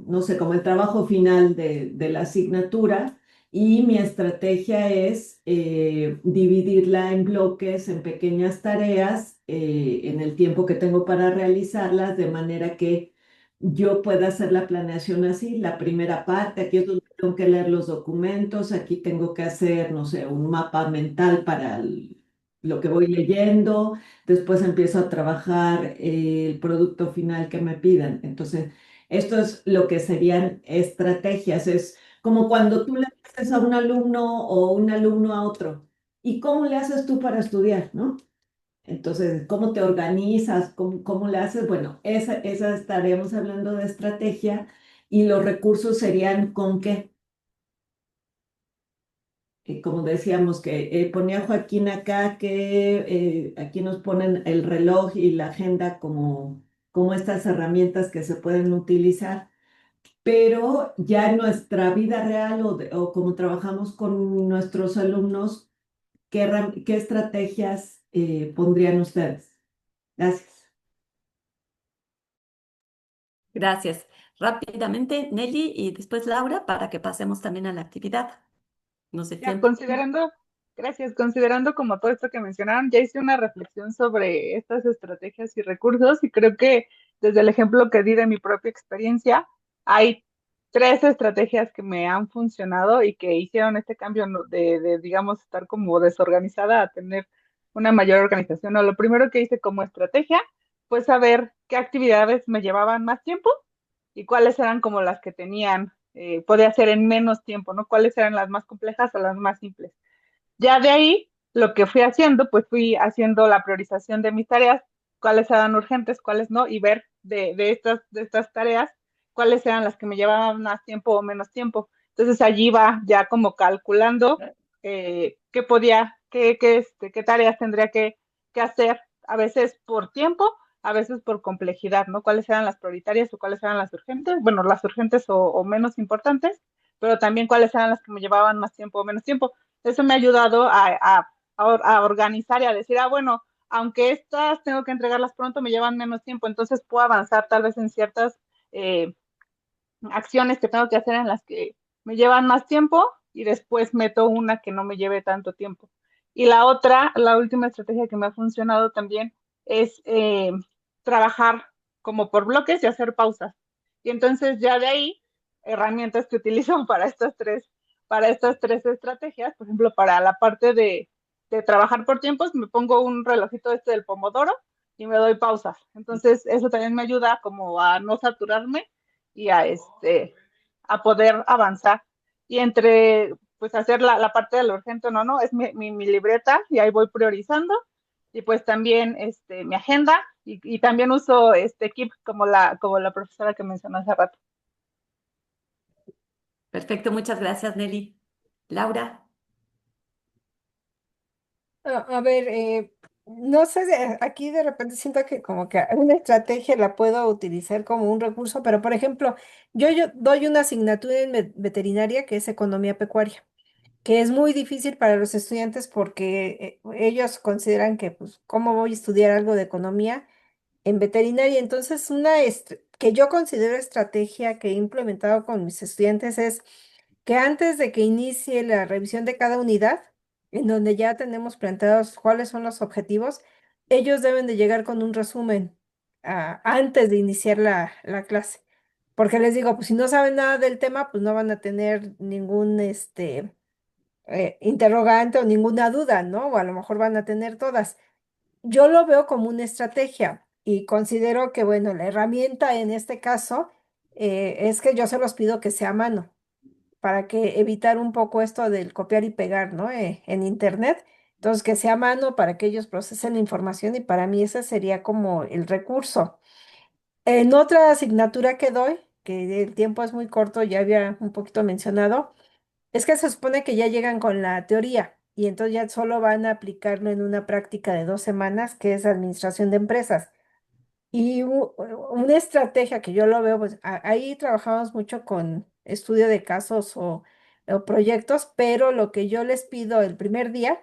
No sé, como el trabajo final de la asignatura y mi estrategia es dividirla en bloques, en pequeñas tareas, en el tiempo que tengo para realizarlas, de manera que yo pueda hacer la planeación así, la primera parte, aquí es donde tengo que leer los documentos, aquí tengo que hacer, no sé, un mapa mental para lo que voy leyendo, después empiezo a trabajar el producto final que me pidan. Entonces, esto es lo que serían estrategias, es como cuando tú le dices a un alumno o un alumno a otro, ¿y cómo le haces tú para estudiar, no? Entonces, ¿cómo te organizas? ¿Cómo le haces? Bueno, esa estaríamos hablando de estrategia y los recursos serían con qué. Como decíamos, que ponía Joaquín acá que aquí nos ponen el reloj y la agenda como estas herramientas que se pueden utilizar, pero ya en nuestra vida real o como trabajamos con nuestros alumnos, ¿qué estrategias pondrían ustedes? Gracias. Gracias. rápidamente, Nelly, y después Laura, para que pasemos también a la actividad. No sé, Ya, tiempo. gracias, considerando como todo esto que mencionaron, ya hice una reflexión sobre estas estrategias y recursos y creo que desde el ejemplo que di de mi propia experiencia, hay tres estrategias que me han funcionado y que hicieron este cambio digamos, estar como desorganizada a tener una mayor organización. ¿No? Lo primero que hice como estrategia fue saber qué actividades me llevaban más tiempo y cuáles eran como las que tenían, podía hacer en menos tiempo, ¿no? Cuáles eran las más complejas o las más simples. Ya de ahí, lo que fui haciendo, pues fui haciendo la priorización de mis tareas, cuáles eran urgentes, cuáles no, y ver de estas tareas cuáles eran las que me llevaban más tiempo o menos tiempo. Entonces allí va ya como calculando qué podía, qué tareas tendría que hacer, a veces por tiempo, a veces por complejidad, ¿no? Cuáles eran las prioritarias o cuáles eran las urgentes, bueno, las urgentes o menos importantes, pero también cuáles eran las que me llevaban más tiempo o menos tiempo. Eso me ha ayudado a organizar y a decir, bueno, aunque estas tengo que entregarlas pronto, me llevan menos tiempo, entonces puedo avanzar tal vez en ciertas eh, acciones que tengo que hacer en las que me llevan más tiempo y después meto una que no me lleve tanto tiempo. Y la otra, la última estrategia que me ha funcionado también es trabajar como por bloques y hacer pausas. Y entonces ya de ahí, herramientas que utilizo para estas tres estrategias, por ejemplo, para la parte de trabajar por tiempos, me pongo un relojito este del pomodoro y me doy pausas. Entonces, eso también me ayuda como a no saturarme y a poder avanzar. Y entre, pues, hacer la parte de lo urgente o no, no, es mi libreta y ahí voy priorizando. Y pues también mi agenda y también uso Keep como la profesora que mencionó hace rato. Perfecto, muchas gracias, Nelly. Laura. A ver, no sé, aquí de repente siento que como que una estrategia la puedo utilizar como un recurso, pero por ejemplo, yo doy una asignatura en veterinaria que es economía pecuaria, que es muy difícil para los estudiantes porque ellos consideran que, pues, ¿cómo voy a estudiar algo de economía en veterinaria? Entonces, que yo considero estrategia que he implementado con mis estudiantes es que antes de que inicie la revisión de cada unidad, en donde ya tenemos planteados cuáles son los objetivos, ellos deben de llegar con un resumen antes de iniciar la clase. Porque les digo, pues si no saben nada del tema, pues no van a tener ningún interrogante o ninguna duda, ¿no? O a lo mejor van a tener todas. Yo lo veo como una estrategia y considero que, bueno, la herramienta en este caso es que yo se los pido que sea a mano para que evitar un poco esto del copiar y pegar, ¿no? En internet. Entonces, que sea a mano para que ellos procesen la información y para mí ese sería como el recurso. En otra asignatura que doy, que el tiempo es muy corto, ya había un poquito mencionado, es que se supone que ya llegan con la teoría y entonces ya solo van a aplicarlo en una práctica de 2 semanas, que es administración de empresas. Y una estrategia que yo lo veo, pues ahí trabajamos mucho con estudio de casos o proyectos, pero lo que yo les pido el primer día,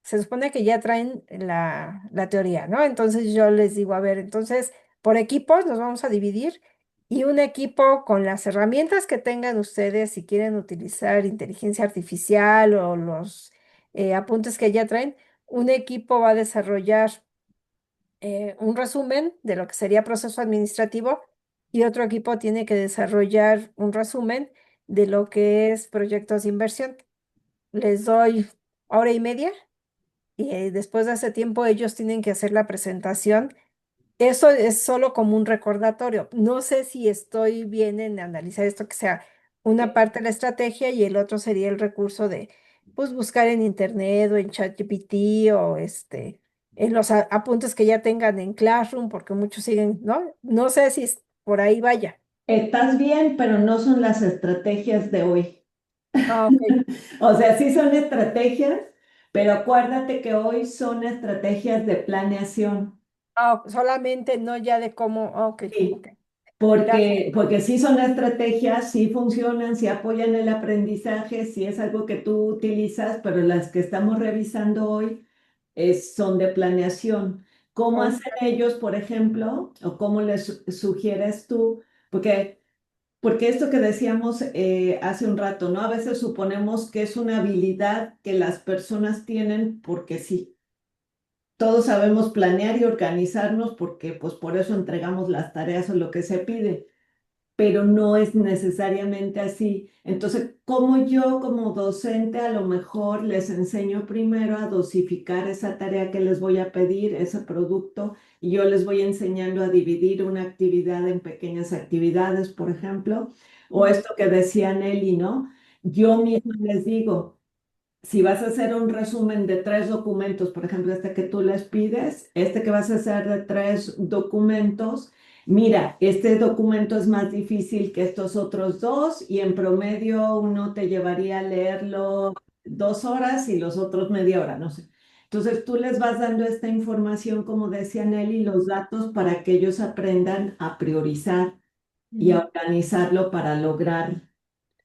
se supone que ya traen la teoría, ¿no? Entonces yo les digo, a ver, entonces por equipos nos vamos a dividir y un equipo con las herramientas que tengan ustedes, si quieren utilizar inteligencia artificial o los apuntes que ya traen, un equipo va a desarrollar un resumen de lo que sería proceso administrativo y otro equipo tiene que desarrollar un resumen de lo que es proyectos de inversión. Les doy hora y media y después de ese tiempo ellos tienen que hacer la presentación. Eso es solo como un recordatorio. No sé si estoy bien en analizar esto, que sea una parte de la estrategia y el otro sería el recurso de, pues, buscar en internet o en ChatGPT o en los apuntes que ya tengan en Classroom, porque muchos siguen, ¿no? No sé si por ahí vaya. Estás bien, pero no son las estrategias de hoy. Ah, ok. O sea, sí son estrategias, pero acuérdate que hoy son estrategias de planeación. Ah, solamente no ya de cómo. Ah, ok, Sí, ok. Gracias. porque sí son estrategias, sí funcionan, sí apoyan el aprendizaje, sí es algo que tú utilizas, pero las que estamos revisando hoy son de planeación. ¿Cómo Oh, hacen ellos, por ejemplo, o cómo les sugieres tú? Porque Porque esto que decíamos hace un rato, ¿no? A veces suponemos que es una habilidad que las personas tienen porque sí. Todos sabemos planear y organizarnos porque pues por eso entregamos las tareas o lo que se pide, pero no es necesariamente así. Entonces, como yo como docente a lo mejor les enseño primero a dosificar esa tarea que les voy a pedir, ese producto, y yo les voy enseñando a dividir una actividad en pequeñas actividades, por ejemplo, o esto que decía Nelly, ¿no? Yo misma les digo, si vas a hacer un resumen de 3 documentos, por ejemplo, este que tú les pides, este que vas a hacer de 3 documentos, mira, este documento es más difícil que estos otros dos y en promedio uno te llevaría a leerlo 2 horas y los otros media hora, no sé. Entonces tú les vas dando esta información, como decía Nelly, los datos para que ellos aprendan a priorizar y a organizarlo para lograr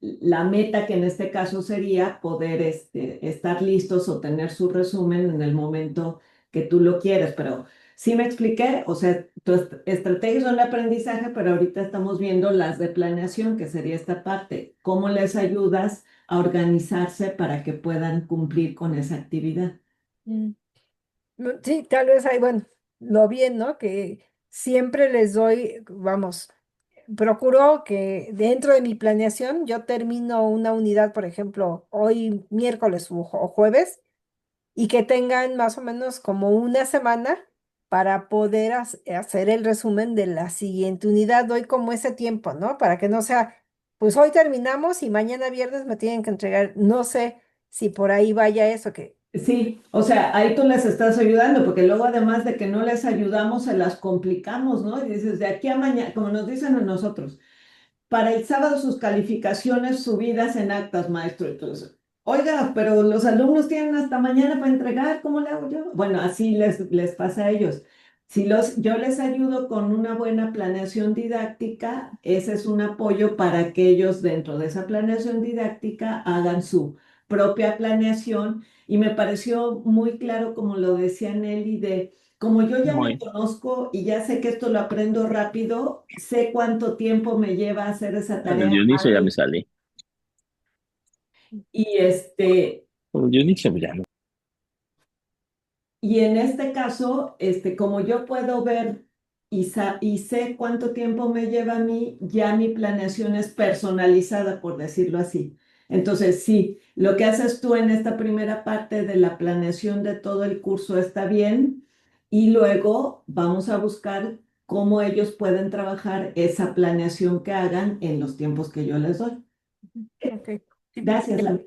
la meta, que en este caso sería poder estar listos o tener su resumen en el momento que tú lo quieres. Pero sí me expliqué, o sea, tus estrategias son de aprendizaje, pero ahorita estamos viendo las de planeación, que sería esta parte. ¿Cómo les ayudas a organizarse para que puedan cumplir con esa actividad? Mm. Sí, tal vez hay, bueno, lo bien, ¿no? Que siempre les doy, vamos, procuro que dentro de mi planeación yo termino una unidad, por ejemplo, hoy miércoles o jueves, y que tengan más o menos como una semana para poder hacer el resumen de la siguiente unidad. Doy como ese tiempo, ¿no? Para que no sea, pues hoy terminamos y mañana viernes me tienen que entregar. No sé si por ahí vaya eso que... Sí, o sea, ahí tú les estás ayudando, porque luego además de que no les ayudamos, se las complicamos, ¿no? Y dices, de aquí a mañana, como nos dicen a nosotros. Para el sábado sus calificaciones subidas en actas, maestro. Entonces, oiga, pero los alumnos tienen hasta mañana para entregar, ¿cómo le hago yo? Bueno, así les pasa a ellos. Si yo les ayudo con una buena planeación didáctica, ese es un apoyo para que ellos dentro de esa planeación didáctica hagan su propia planeación. Y me pareció muy claro, como lo decía Nelly, de como yo ya me Muy. conozco y ya sé que esto lo aprendo rápido, sé cuánto tiempo me lleva hacer esa En el tarea. Dionisio ya me salí. Y En el Dionisio ya no. y en este caso, como yo puedo ver y sé cuánto tiempo me lleva a mí, ya mi planeación es personalizada, por decirlo así. Entonces, sí, lo que haces tú en esta primera parte de la planeación de todo el curso está bien y luego vamos a buscar cómo ellos pueden trabajar esa planeación que hagan en los tiempos que yo les doy. Ok. Gracias, Laura.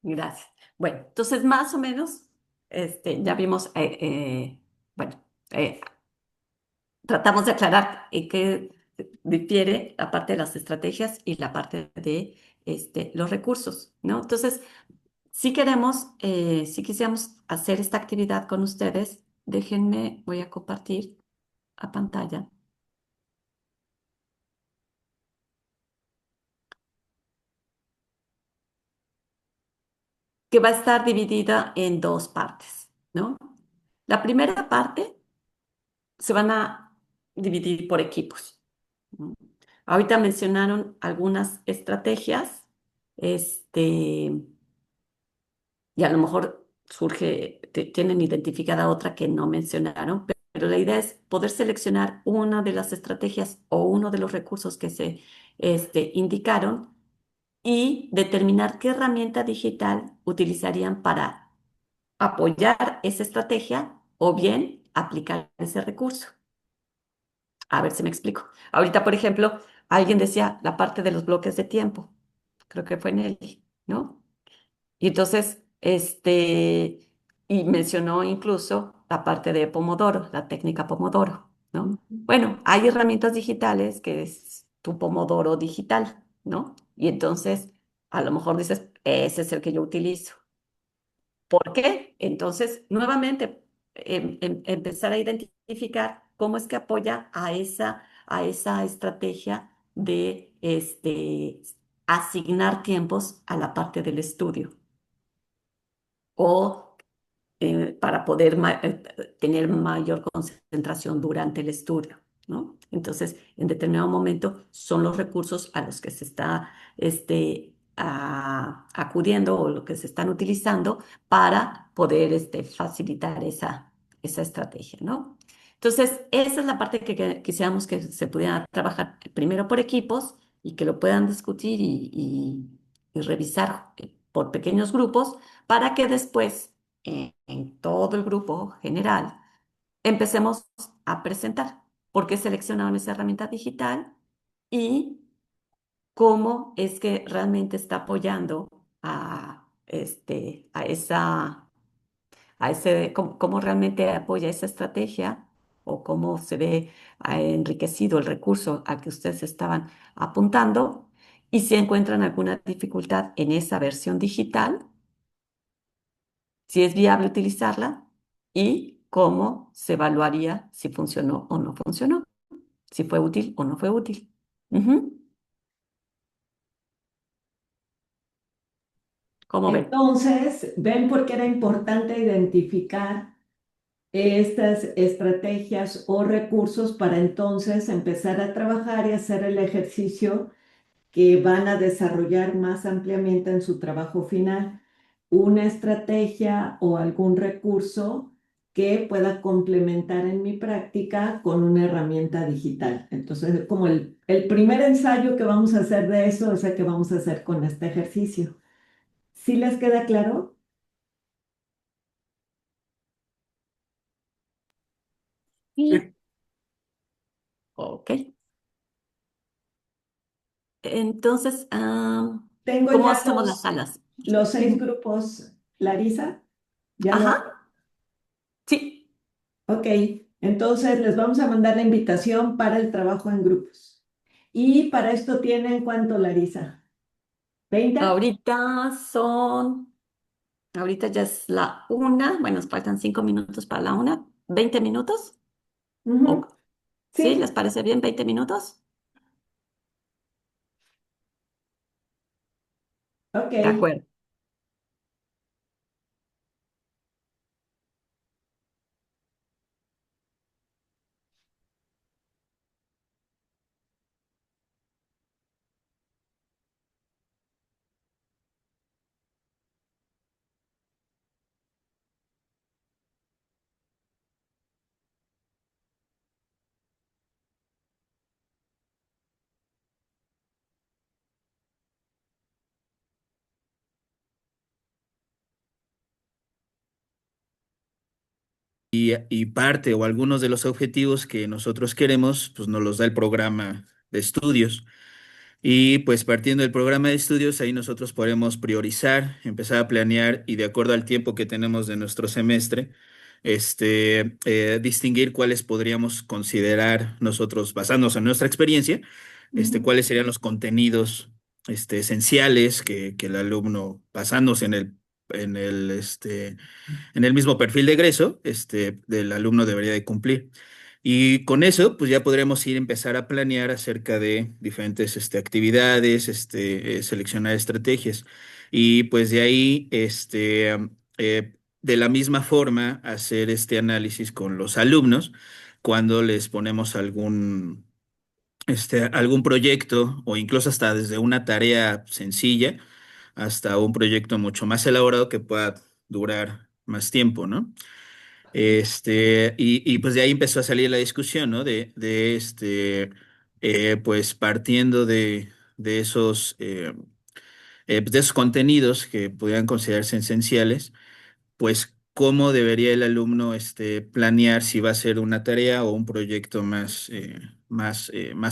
Gracias. Bueno, entonces más o menos ya vimos, bueno, tratamos de aclarar en qué difiere la parte de las estrategias y la parte de los recursos, ¿no? Entonces, si quisiéramos hacer esta actividad con ustedes, déjenme, voy a compartir a pantalla, que va a estar dividida en dos partes, ¿no? La primera parte se van a dividir por equipos, ¿no? Ahorita mencionaron algunas estrategias, este, y a lo mejor tienen identificada otra que no mencionaron, pero la idea es poder seleccionar una de las estrategias o uno de los recursos que se indicaron y determinar qué herramienta digital utilizarían para apoyar esa estrategia o bien aplicar ese recurso. A ver si me explico. Ahorita, por ejemplo, alguien decía la parte de los bloques de tiempo. Creo que fue Nelly, ¿no? Y entonces, y mencionó incluso la parte de Pomodoro, la técnica Pomodoro, ¿no? Bueno, hay herramientas digitales que es tu Pomodoro digital, ¿no? Y entonces, a lo mejor dices, ese es el que yo utilizo. ¿Por qué? Entonces, nuevamente, empezar a identificar cómo es que apoya a esa estrategia de asignar tiempos a la parte del estudio o para poder tener mayor concentración durante el estudio. ¿no? Entonces, en determinado momento son los recursos a los que se está acudiendo o lo que se están utilizando para poder facilitar esa estrategia, ¿no? Entonces, esa es la parte que quisiéramos que se pudiera trabajar primero por equipos y que lo puedan discutir y revisar por pequeños grupos para que después en todo el grupo general empecemos a presentar por qué seleccionaron esa herramienta digital y cómo es que realmente está apoyando cómo realmente apoya esa estrategia o cómo se ve enriquecido el recurso al que ustedes estaban apuntando y si encuentran alguna dificultad en esa versión digital, si es viable utilizarla y cómo se evaluaría si funcionó o no funcionó, si fue útil o no fue útil. Ujú. ¿Cómo ven? Entonces, ven por qué era importante identificar estas estrategias o recursos para entonces empezar a trabajar y hacer el ejercicio que van a desarrollar más ampliamente en su trabajo final, una estrategia o algún recurso que pueda complementar en mi práctica con una herramienta digital. Entonces, como el primer ensayo que vamos a hacer de eso es el que vamos a hacer con este ejercicio. ¿Sí les queda claro? Sí. Ok. Entonces, Tengo ¿cómo ya hacemos las salas? los 6 grupos, Larisa, ¿ya lo hay? Ajá, sí. Ok, entonces les vamos a mandar la invitación para el trabajo en grupos. Y para esto tienen ¿cuánto, Larisa? ¿20? Ahorita son, ahorita ya es la 1, bueno, nos faltan 5 minutos para la 1, 20 minutos. Ujú, ¿O, sí, les sí, parece bien 20 minutos? ok. De acuerdo. Y parte o algunos de los objetivos que nosotros queremos, pues nos los da el programa de estudios. Y pues partiendo del programa de estudios, ahí nosotros podemos priorizar, empezar a planear y de acuerdo al tiempo que tenemos de nuestro semestre, distinguir cuáles podríamos considerar nosotros, basándonos en nuestra experiencia, Ujú. cuáles serían los contenidos, esenciales que el alumno, basándose en el mismo perfil de egreso, del alumno debería de cumplir. Y con eso, pues ya podremos ir a empezar a planear acerca de diferentes actividades, seleccionar estrategias. Y pues de ahí, de la misma forma, hacer este análisis con los alumnos cuando les ponemos algún proyecto o incluso hasta desde una tarea sencilla hasta un proyecto mucho más elaborado que pueda durar más tiempo, ¿no? Y pues de ahí empezó a salir la discusión, ¿no? Pues partiendo de esos contenidos que pudieran considerarse esenciales, pues cómo debería el alumno planear si va a ser una tarea o un proyecto más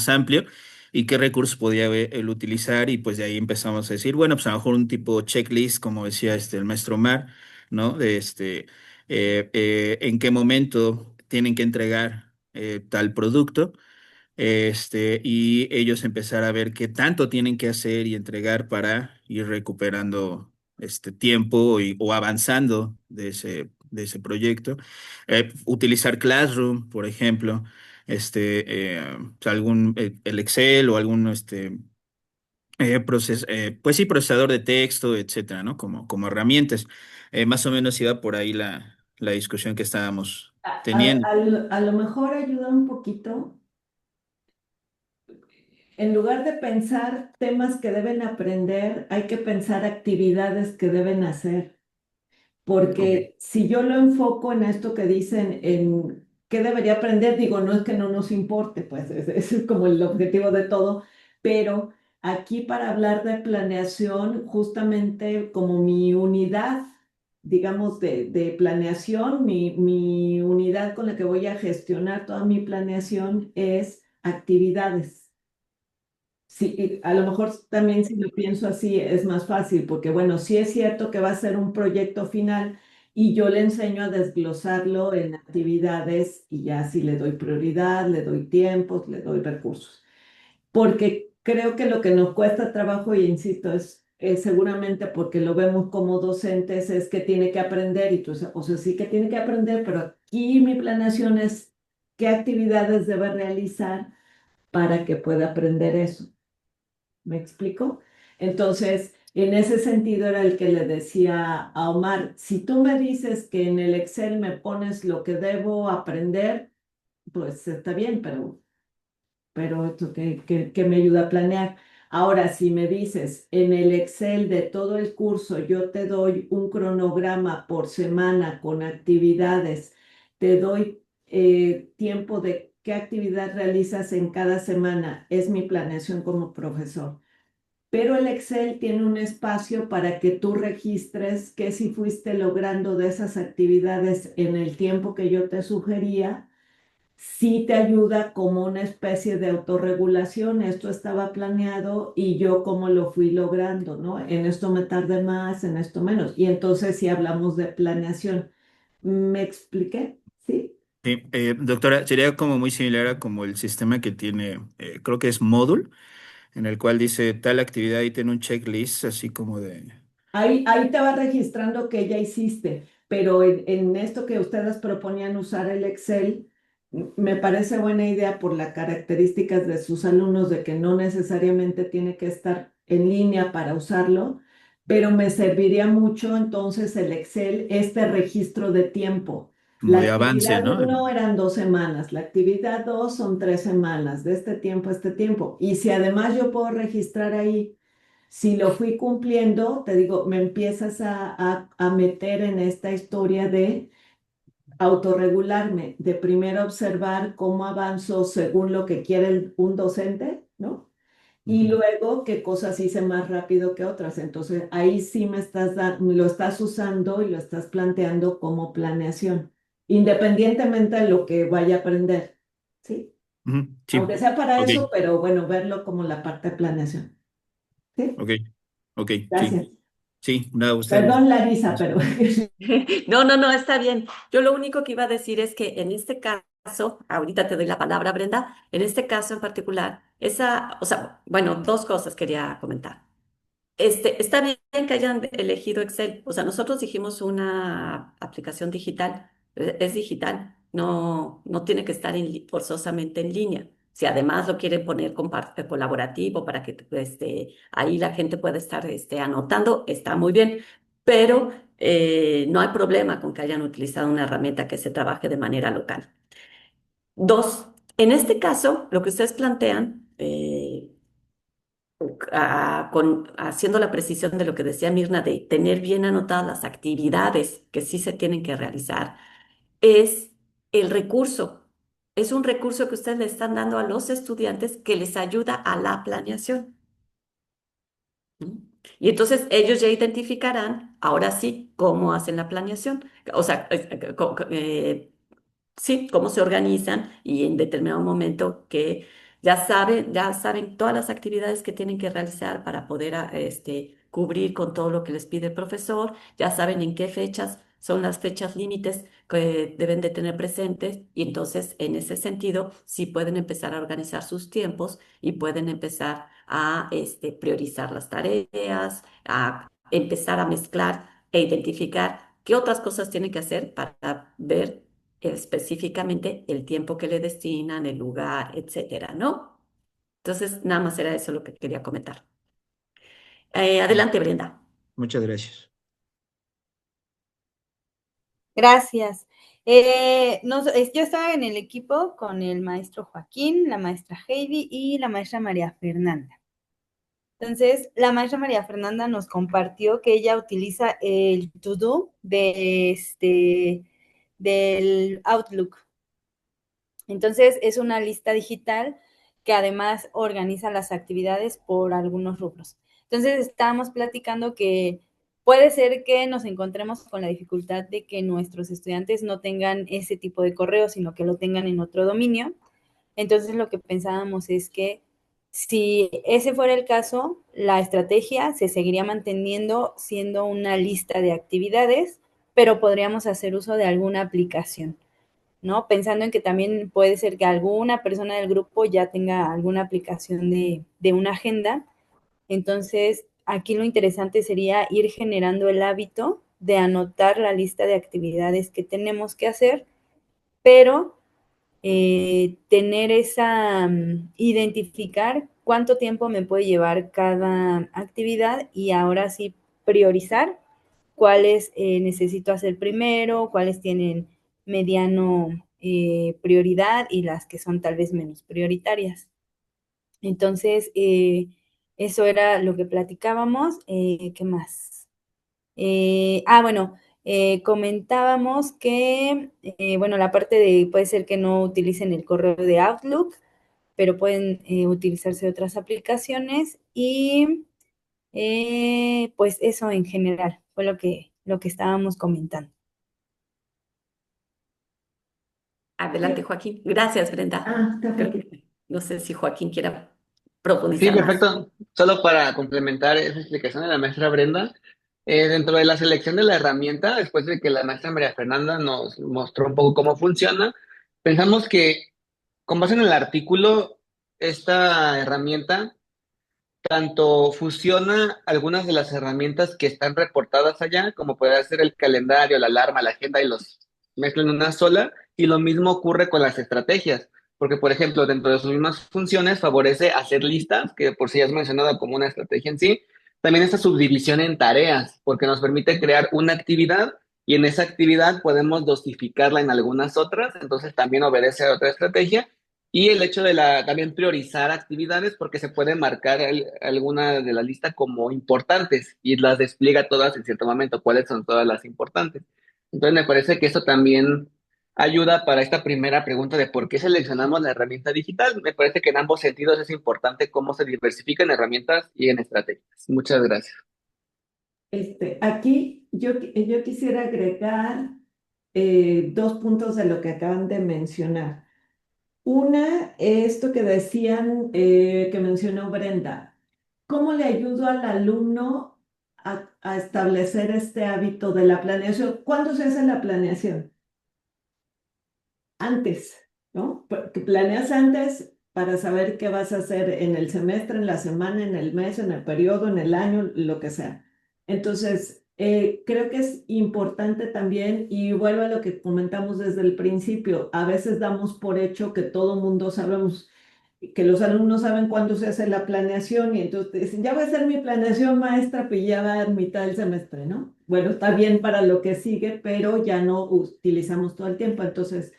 amplio y qué recursos podía él utilizar y pues de ahí empezamos a decir, bueno, pues a lo mejor un tipo checklist, como decía el maestro Mar, ¿no? En qué momento tienen que entregar tal producto y ellos empezar a ver qué tanto tienen que hacer y entregar para ir recuperando este tiempo o avanzando de ese proyecto. Utilizar Classroom, por ejemplo, el Excel o algún pues sí, procesador de texto, etcétera, ¿no? Como herramientas. Más o menos iba por ahí la discusión que estábamos teniendo. A lo mejor ayuda un poquito En lugar de pensar temas que deben aprender, hay que pensar actividades que deben hacer. Ok. Porque si yo lo enfoco en esto que dicen, en qué debería aprender, digo, no es que no nos importe, pues ese es como el objetivo de todo, pero aquí para hablar de planeación, justamente como mi unidad, digamos, de planeación, mi unidad con la que voy a gestionar toda mi planeación es actividades. Sí, y a lo mejor también si lo pienso así es más fácil, porque bueno, sí es cierto que va a ser un proyecto final y yo le enseño a desglosarlo en actividades y ya si le doy prioridad, le doy tiempos, le doy recursos. Porque creo que lo que nos cuesta trabajo, y insisto, es seguramente porque lo vemos como docentes, es que tiene que aprender y tú, o sea, sí que tiene que aprender, pero aquí mi planeación es qué actividades debe realizar para que pueda aprender eso. ¿Me explico? Entonces, en ese sentido era el que le decía a Omar, si tú me dices que en el Excel me pones lo que debo aprender, pues está bien, pero esto que me ayuda a planear. Ahora, si me dices en el Excel de todo el curso, yo te doy un cronograma por semana con actividades, te doy tiempo de qué actividad realizas en cada semana, es mi planeación como profesor. Pero el Excel tiene un espacio para que tú registres que si fuiste logrando de esas actividades en el tiempo que yo te sugería, sí te ayuda como una especie de autorregulación. Esto estaba planeado y yo cómo lo fui logrando, ¿no? En esto me tardé más, en esto menos. Y entonces si hablamos de planeación, ¿me expliqué? ¿Sí? Sí, doctora, sería como muy similar a como el sistema que tiene, creo que es Moodle, en el cual dice tal actividad y tiene un checklist así como de... Ahí te va registrando que ya hiciste, pero en esto que ustedes proponían usar el Excel, me parece buena idea por las características de sus alumnos de que no necesariamente tiene que estar en línea para usarlo, pero me serviría mucho entonces el Excel, este registro de tiempo. como La de avance, actividad ¿no? 1 eran 2 semanas, la actividad 2 son 3 semanas, de este tiempo a este tiempo. Y si además yo puedo registrar ahí si lo fui cumpliendo, te digo, me empiezas a meter en esta historia de autorregularme, de primero observar cómo avanzo según lo que quiere un docente, ¿no? Y Ujú. luego qué cosas hice más rápido que otras. Entonces, ahí sí lo estás usando y lo estás planteando como planeación, independientemente de lo que vaya a aprender, ¿sí? Ujú, Aunque sí, sea para ok, eso, pero bueno, verlo como la parte de planeación, ¿sí? ok, ok, sí, Gracias. sí, nada, usted. Perdón, Larisa, pero No, no, no, está bien. Yo lo único que iba a decir es que en este caso, ahorita te doy la palabra, Brenda, en este caso en particular, o sea, bueno, dos cosas quería comentar. Está bien que hayan elegido Excel. O sea, nosotros dijimos una aplicación digital, es digital, no tiene que estar forzosamente en línea. Si además lo quieren poner colaborativo para que ahí la gente pueda estar anotando, está muy bien. Pero no hay problema con que hayan utilizado una herramienta que se trabaje de manera local. Dos, en este caso, lo que ustedes plantean, haciendo la precisión de lo que decía Mirna, de tener bien anotadas las actividades que sí se tienen que realizar, es el recurso. Es un recurso que ustedes le están dando a los estudiantes que les ayuda a la planeación. ¿Mm? Y entonces ellos ya identificarán, ahora sí, cómo hacen la planeación. O sea, sí, cómo se organizan y en determinado momento que ya saben todas las actividades que tienen que realizar para poder cubrir con todo lo que les pide el profesor, ya saben en qué fechas son las fechas límites que deben de tener presentes y entonces en ese sentido sí pueden empezar a organizar sus tiempos y pueden empezar a priorizar las tareas, a empezar a mezclar e identificar qué otras cosas tienen que hacer para ver específicamente el tiempo que le destinan, el lugar, etcétera, ¿no? Entonces, nada más era eso lo que quería comentar. Adelante, Brenda. Muchas gracias. Gracias. Yo estaba en el equipo con el maestro Joaquín, la maestra Heidi y la maestra María Fernanda. Entonces, la maestra María Fernanda nos compartió que ella utiliza el To-Do del Outlook. Entonces, es una lista digital que además organiza las actividades por algunos rubros. Entonces, estábamos platicando que puede ser que nos encontremos con la dificultad de que nuestros estudiantes no tengan ese tipo de correo, sino que lo tengan en otro dominio. Entonces, lo que pensábamos es que si ese fuera el caso, la estrategia se seguiría manteniendo siendo una lista de actividades, pero podríamos hacer uso de alguna aplicación, ¿no? Pensando en que también puede ser que alguna persona del grupo ya tenga alguna aplicación de una agenda. Entonces, aquí lo interesante sería ir generando el hábito de anotar la lista de actividades que tenemos que hacer, pero tener identificar cuánto tiempo me puede llevar cada actividad y ahora sí priorizar cuáles necesito hacer primero, cuáles tienen mediano prioridad y las que son tal vez menos prioritarias. Entonces, eso era lo que platicábamos. ¿Qué más? Bueno, comentábamos que, bueno, la parte de puede ser que no utilicen el correo de Outlook, pero pueden utilizarse otras aplicaciones y pues eso en general fue lo que estábamos comentando. Adelante, Joaquín. Gracias, Brenda. Está bien. No sé si Joaquín quiera Sí, profundizar más. perfecto. Solo para complementar esa explicación de la maestra Brenda, dentro de la selección de la herramienta, después de que la maestra María Fernanda nos mostró un poco cómo funciona, pensamos que con base en el artículo, esta herramienta tanto fusiona algunas de las herramientas que están reportadas allá, como puede ser el calendario, la alarma, la agenda, y los mezcla en una sola, y lo mismo ocurre con las estrategias, porque por ejemplo, dentro de sus mismas funciones favorece hacer listas, que por si ya has mencionado como una estrategia en sí, también esta subdivisión en tareas, porque nos permite crear una actividad y en esa actividad podemos dosificarla en algunas otras, entonces también obedece a otra estrategia y el hecho de también priorizar actividades porque se puede marcar alguna de la lista como importantes y las despliega todas en cierto momento, cuáles son todas las importantes. Entonces me parece que eso también ayuda para esta primera pregunta de por qué seleccionamos la herramienta digital. Me parece que en ambos sentidos es importante cómo se diversifican herramientas y en estrategias. Muchas gracias. Aquí yo quisiera agregar dos puntos de lo que acaban de mencionar. Una, esto que decían, que mencionó Brenda, ¿cómo le ayudo al alumno a establecer este hábito de la planeación? ¿Cuándo se hace la planeación? Antes, ¿no? Porque planeas antes para saber qué vas a hacer en el semestre, en la semana, en el mes, en el periodo, en el año, lo que sea. Entonces, creo que es importante también, y vuelvo a lo que comentamos desde el principio, a veces damos por hecho que todo mundo sabemos, que los alumnos saben cuándo se hace la planeación y entonces te dicen, ya voy a hacer mi planeación maestra, pues ya va a mitad del semestre, ¿no? Bueno, está bien para lo que sigue, pero ya no utilizamos todo el tiempo. Entonces,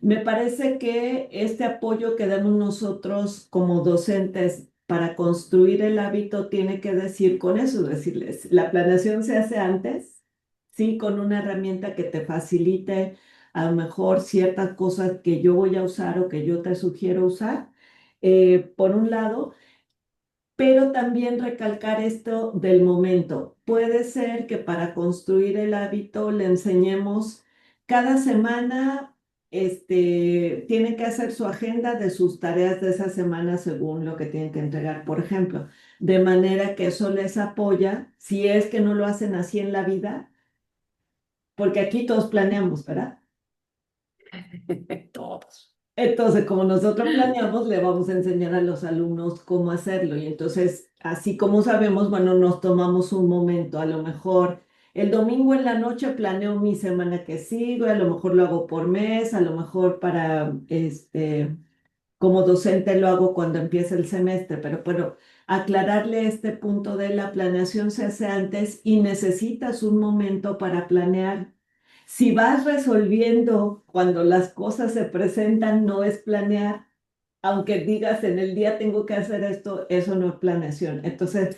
me parece que este apoyo que damos nosotros como docentes para construir el hábito tiene que decir con eso, decirles, la planeación se hace antes, sí, con una herramienta que te facilite a lo mejor ciertas cosas que yo voy a usar o que yo te sugiero usar, por un lado, pero también recalcar esto del momento. Puede ser que para construir el hábito le enseñemos cada semana, tiene que hacer su agenda de sus tareas de esa semana según lo que tienen que entregar, por ejemplo, de manera que eso les apoya, si es que no lo hacen así en la vida, porque aquí todos planeamos, ¿verdad? Todos. Entonces, como nosotros planeamos, le vamos a enseñar a los alumnos cómo hacerlo. Y entonces, así como sabemos, bueno, nos tomamos un momento. A lo mejor el domingo en la noche planeo mi semana que sigue, a lo mejor lo hago por mes, a lo mejor para, como docente lo hago cuando empieza el semestre, pero bueno, aclararle este punto de la planeación se hace antes y necesitas un momento para planear. Si vas resolviendo cuando las cosas se presentan, no es planear, aunque digas en el día tengo que hacer esto, eso no es planeación. Entonces,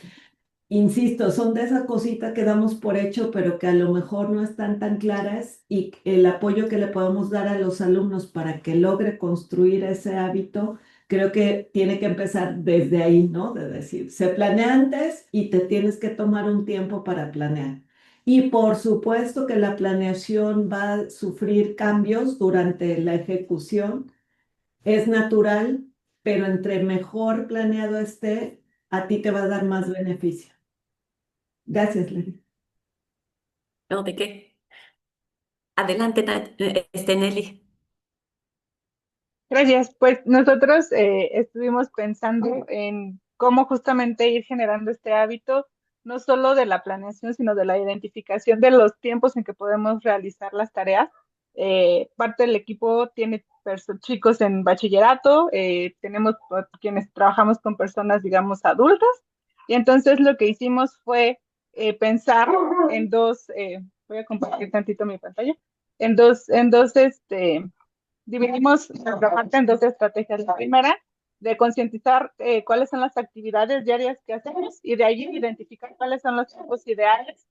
insisto, son de esas cositas que damos por hecho, pero que a lo mejor no están tan claras y el apoyo que le podemos dar a los alumnos para que logre construir ese hábito, creo que tiene que empezar desde ahí, ¿no? De decir, se planea antes y te tienes que tomar un tiempo para planear. Y por supuesto que la planeación va a sufrir cambios durante la ejecución, es natural, pero entre mejor planeado esté, a ti te va a dar más beneficio. Gracias, Leslie. ¿No? ¿De qué? Adelante, Nelly. Gracias. Pues nosotros estuvimos pensando en cómo justamente ir generando este hábito, no solo de la planeación, sino de la identificación de los tiempos en que podemos realizar las tareas. Parte del equipo tiene chicos en bachillerato, tenemos quienes trabajamos con personas, digamos, adultas, y entonces lo que hicimos fue pensar en dos, voy a compartir tantito mi pantalla, dividimos nuestra parte en dos estrategias. La primera, de concientizar cuáles son las actividades diarias que hacemos y de allí identificar cuáles son los tiempos ideales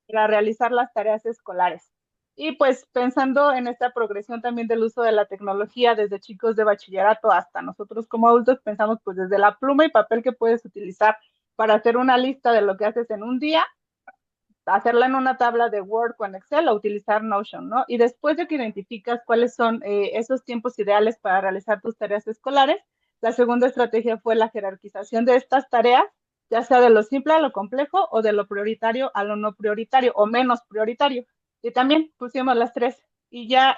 para realizar las tareas escolares. Y pues pensando en esta progresión también del uso de la tecnología desde chicos de bachillerato hasta nosotros como adultos, pensamos pues desde la pluma y papel que puedes utilizar para hacer una lista de lo que haces en un día, hacerla en una tabla de Word o en Excel o utilizar Notion, ¿no? Y después de que identificas cuáles son esos tiempos ideales para realizar tus tareas escolares, la segunda estrategia fue la jerarquización de estas tareas, ya sea de lo simple a lo complejo o de lo prioritario a lo no prioritario o menos prioritario. Y también pusimos las tres. Y ya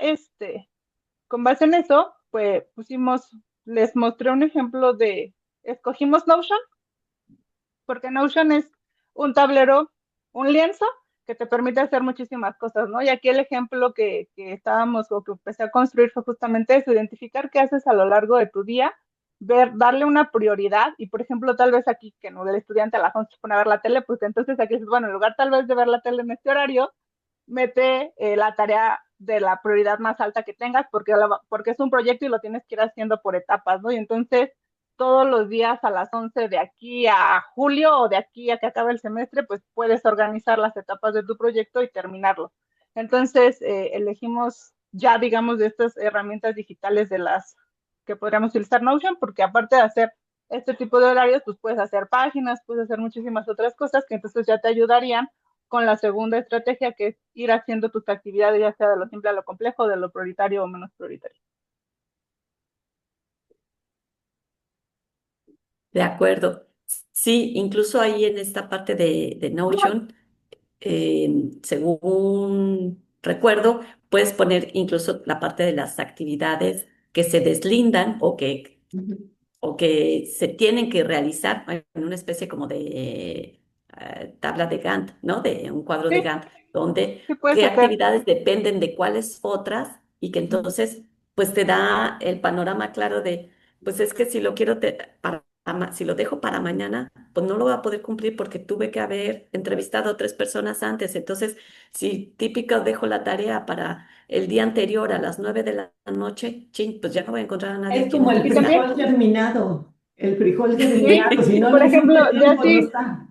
con base en eso, pues les mostré un ejemplo escogimos Notion porque Notion es un tablero, un lienzo que te permite hacer muchísimas cosas, ¿no? Y aquí el ejemplo que estábamos o que empecé a construir fue justamente eso, identificar qué haces a lo largo de tu día, darle una prioridad y, por ejemplo, tal vez aquí que no el estudiante a las 11 se pone a ver la tele, pues entonces aquí dices, bueno, en lugar tal vez de ver la tele en este horario, mete la tarea de la prioridad más alta que tengas porque es un proyecto y lo tienes que ir haciendo por etapas, ¿no? Y entonces todos los días a las 11 de aquí a julio o de aquí a que acabe el semestre, pues puedes organizar las etapas de tu proyecto y terminarlo. Entonces, elegimos ya, digamos, de estas herramientas digitales de las que podríamos utilizar Notion, porque aparte de hacer este tipo de horarios, pues puedes hacer páginas, puedes hacer muchísimas otras cosas que entonces ya te ayudarían con la segunda estrategia, que es ir haciendo tus actividades, ya sea de lo simple a lo complejo, de lo prioritario o menos prioritario. De acuerdo. Sí, incluso ahí en esta parte de Notion, según recuerdo, puedes poner incluso la parte de las actividades que se deslindan o que se tienen que realizar en una especie como de tabla de Gantt, ¿no? De un cuadro de Sí, Gantt, donde sí puedes qué hacer. actividades dependen de cuáles otras y que entonces pues te da el panorama claro de, pues es que si lo quiero si lo dejo para mañana, pues no lo voy a poder cumplir porque tuve que haber entrevistado a 3 personas antes. Entonces, si típico dejo la tarea para el día anterior a las 9 de la noche, chin, pues ya no voy a encontrar a nadie a Es quien como el Y entrevistar. también, frijol germinado. El frijol sí, germinado, si no lo por ejemplo, hiciste a ya tiempo, no sí, está.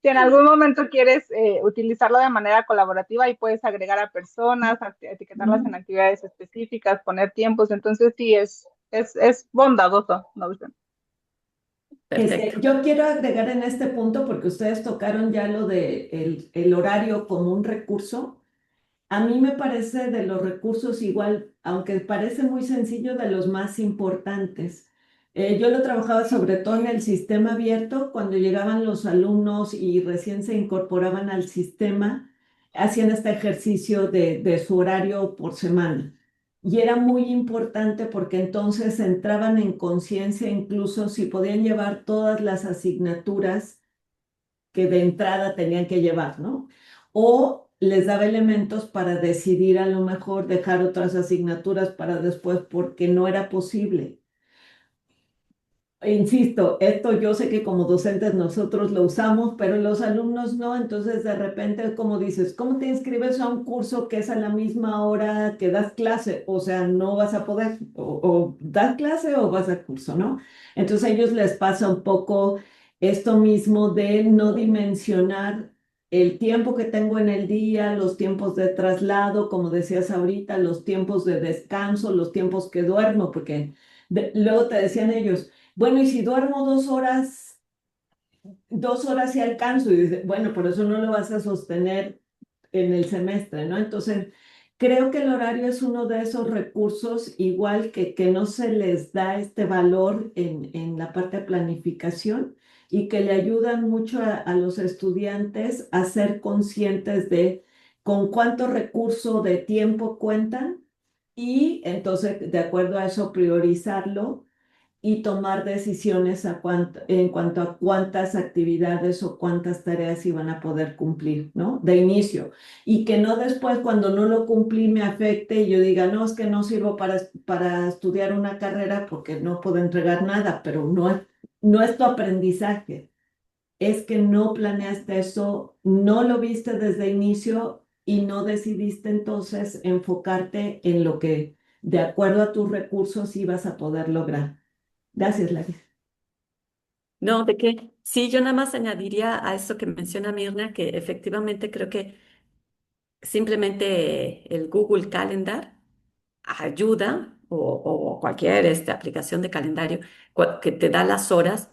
si en algún momento quieres utilizarlo de manera colaborativa y puedes agregar a personas, etiquetarlas en actividades específicas, poner tiempos, entonces sí es bondadoso, ¿no? Perfecto. Yo quiero agregar en este punto, porque ustedes tocaron ya lo de el horario como un recurso. A mí me parece de los recursos igual, aunque parece muy sencillo, de los más importantes. Yo lo trabajaba sobre todo en el sistema abierto, cuando llegaban los alumnos y recién se incorporaban al sistema, hacían este ejercicio de su horario por semana. Y era muy importante porque entonces entraban en conciencia incluso si podían llevar todas las asignaturas que de entrada tenían que llevar, ¿no? O les daba elementos para decidir a lo mejor dejar otras asignaturas para después porque no era posible. Insisto, esto yo sé que como docentes nosotros lo usamos, pero los alumnos no, entonces de repente, como dices, ¿cómo te inscribes a un curso que es a la misma hora que das clase? O sea, no vas a poder, o das clase o vas a curso, ¿no? Entonces a ellos les pasa un poco esto mismo de no dimensionar el tiempo que tengo en el día, los tiempos de traslado, como decías ahorita, los tiempos de descanso, los tiempos que duermo, porque luego te decían ellos, bueno, y si duermo 2 horas y alcanzo, y dice, bueno, por eso no lo vas a sostener en el semestre, ¿no? Entonces, creo que el horario es uno de esos recursos, igual que no se les da este valor en la parte de planificación y que le ayudan mucho a los estudiantes a ser conscientes de con cuánto recurso de tiempo cuentan y entonces, de acuerdo a eso, priorizarlo y tomar decisiones en cuanto a cuántas actividades o cuántas tareas iban a poder cumplir, ¿no? De inicio. Y que no después, cuando no lo cumplí, me afecte y yo diga, no, es que no sirvo para estudiar una carrera porque no puedo entregar nada, pero no es tu aprendizaje. Es que no planeaste eso, no lo viste desde inicio y no decidiste entonces enfocarte en lo que, de acuerdo a tus recursos, ibas a poder lograr. Gracias, Larissa. No, ¿de qué? Sí, yo nada más añadiría a eso que menciona Mirna, que efectivamente creo que simplemente el Google Calendar ayuda o cualquier aplicación de calendario que te da las horas.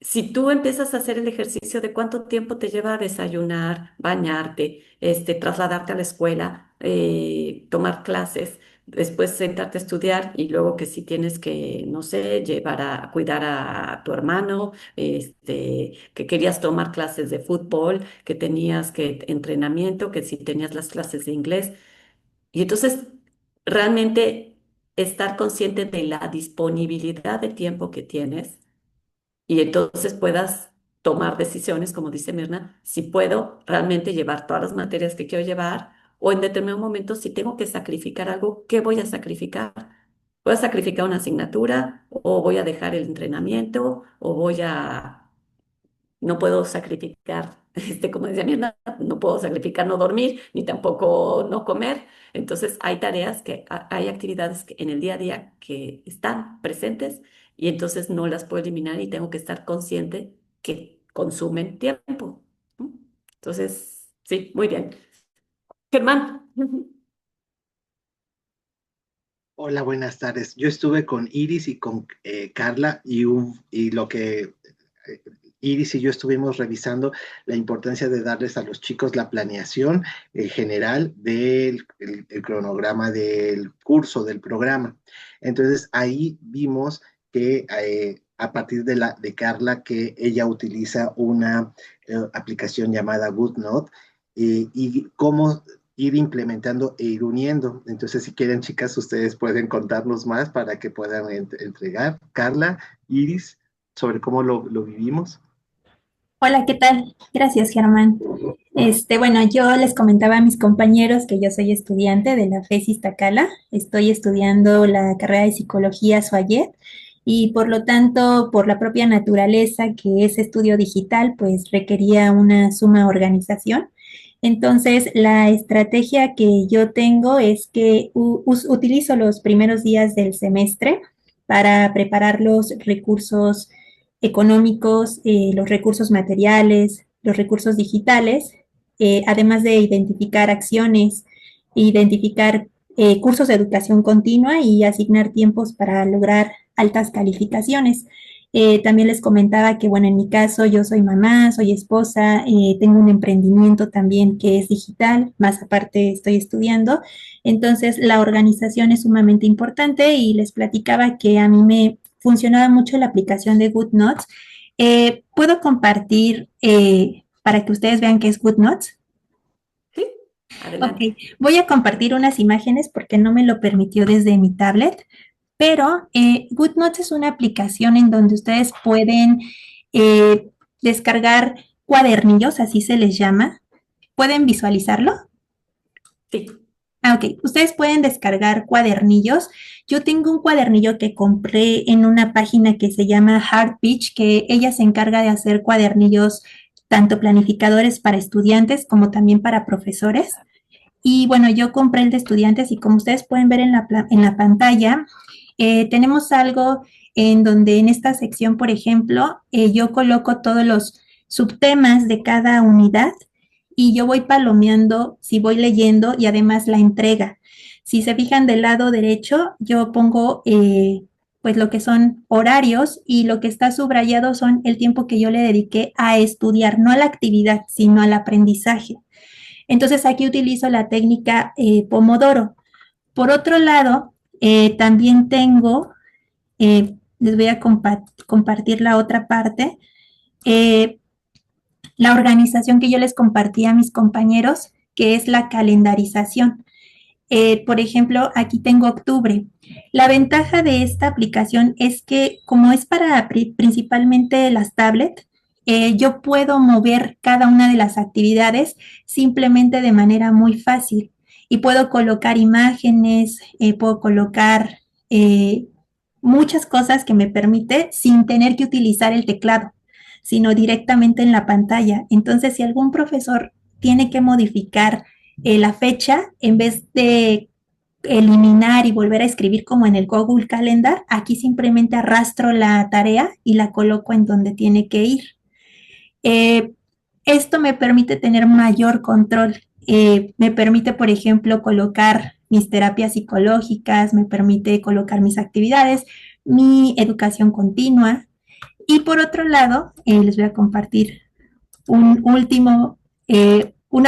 Si tú empiezas a hacer el ejercicio de cuánto tiempo te lleva a desayunar, bañarte, trasladarte a la escuela, tomar clases, después sentarte a estudiar y luego que si tienes que, no sé, llevar a cuidar a tu hermano, que querías tomar clases de fútbol, que tenías que entrenamiento, que si tenías las clases de inglés. Y entonces, realmente estar consciente de la disponibilidad de tiempo que tienes y entonces puedas tomar decisiones, como dice Mirna, si puedo realmente llevar todas las materias que quiero llevar o en determinado momento si tengo que sacrificar algo, ¿qué voy a sacrificar? ¿Voy a sacrificar una asignatura o voy a dejar el entrenamiento o voy a no puedo sacrificar, como decía mi hermana, no puedo sacrificar no dormir, ni tampoco no comer. Entonces hay tareas hay actividades en el día a día que están presentes y entonces no las puedo eliminar y tengo que estar consciente que consumen tiempo. ¿No? Entonces, sí, muy bien. Germán. Hola, buenas tardes. Yo estuve con Iris y con Carla y lo que Iris y yo estuvimos revisando la importancia de darles a los chicos la planeación general del el cronograma del curso, del programa. Entonces ahí vimos que a partir de Carla, que ella utiliza una aplicación llamada GoodNote y cómo ir implementando e ir uniendo. Entonces, si quieren, chicas, ustedes pueden contarnos más para que puedan entregar. Carla, Iris, sobre cómo lo vivimos. Hola, ¿qué tal? Gracias, Germán. Bueno, yo les comentaba a mis compañeros que yo soy estudiante de la FES Iztacala. Estoy estudiando la carrera de psicología SUAYET y por lo tanto, por la propia naturaleza que es estudio digital, pues requería una suma organización. Entonces, la estrategia que yo tengo es que utilizo los primeros días del semestre para preparar los recursos económicos, los recursos materiales, los recursos digitales, además de identificar acciones, identificar cursos de educación continua y asignar tiempos para lograr altas calificaciones. También les comentaba que, bueno, en mi caso yo soy mamá, soy esposa, tengo un emprendimiento también que es digital, más aparte estoy estudiando. Entonces, la organización es sumamente importante y les platicaba que a mí me funcionaba mucho la aplicación de GoodNotes. ¿Puedo compartir para que ustedes vean qué es GoodNotes? Sí, Ok, adelante. voy a compartir unas imágenes porque no me lo permitió desde mi tablet, pero GoodNotes es una aplicación en donde ustedes pueden eh, descargar cuadernillos, así se les llama. ¿Pueden visualizarlo? Sí. Ok. Ustedes pueden descargar cuadernillos. Yo tengo un cuadernillo que compré en una página que se llama Hardpitch, que ella se encarga de hacer cuadernillos tanto planificadores para estudiantes como también para profesores. Y bueno, yo compré el de estudiantes y como ustedes pueden ver en en la pantalla, tenemos algo en donde en esta sección, por ejemplo, yo coloco todos los subtemas de cada unidad y yo voy palomeando si voy leyendo y además la entrega. Si se fijan del lado derecho, yo pongo pues lo que son horarios y lo que está subrayado son el tiempo que yo le dediqué a estudiar, no a la actividad, sino al aprendizaje. Entonces aquí utilizo la técnica Pomodoro. Por otro lado, también tengo, les voy a compartir la otra parte, eh, la organización que yo les compartí a mis compañeros, que es la calendarización. Por ejemplo, aquí tengo octubre. La ventaja de esta aplicación es que como es para principalmente las tablets, yo puedo mover cada una de las actividades simplemente de manera muy fácil y puedo colocar imágenes, puedo colocar muchas cosas que me permite sin tener que utilizar el teclado, sino directamente en la pantalla. Entonces, si algún profesor tiene que modificar la fecha, en vez de eliminar y volver a escribir como en el Google Calendar, aquí simplemente arrastro la tarea y la coloco en donde tiene que ir. Eh, Esto me permite tener mayor control. Me permite, por ejemplo, colocar mis terapias psicológicas, me permite colocar mis actividades, mi educación continua. Y por otro lado, les voy a compartir una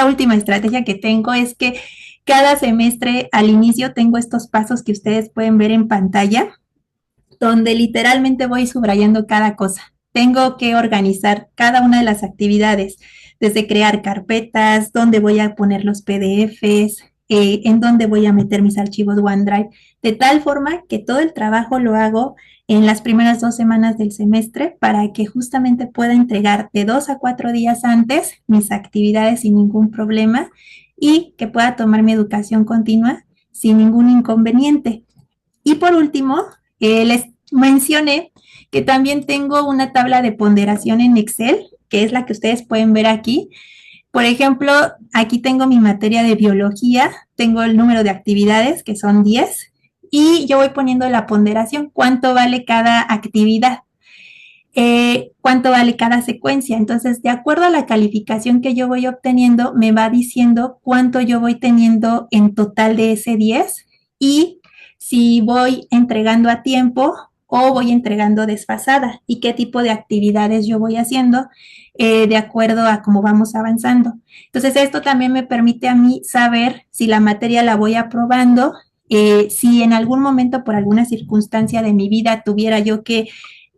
última estrategia que tengo es que cada semestre al inicio tengo estos pasos que ustedes pueden ver en pantalla, donde literalmente voy subrayando cada cosa. Tengo que organizar cada una de las actividades, desde crear carpetas, dónde voy a poner los PDFs, en dónde voy a meter mis archivos OneDrive, de tal forma que todo el trabajo lo hago en las primeras 2 semanas del semestre para que justamente pueda entregar de 2 a 4 días antes mis actividades sin ningún problema y que pueda tomar mi educación continua sin ningún inconveniente. Y por último, les mencioné que también tengo una tabla de ponderación en Excel, que es la que ustedes pueden ver aquí. Por ejemplo, aquí tengo mi materia de biología, tengo el número de actividades, que son 10, y yo voy poniendo la ponderación, cuánto vale cada actividad, cuánto vale cada secuencia. Entonces, de acuerdo a la calificación que yo voy obteniendo, me va diciendo cuánto yo voy teniendo en total de ese 10 y si voy entregando a tiempo o voy entregando desfasada y qué tipo de actividades yo voy haciendo de acuerdo a cómo vamos avanzando. Entonces, esto también me permite a mí saber si la materia la voy aprobando, si en algún momento por alguna circunstancia de mi vida tuviera yo que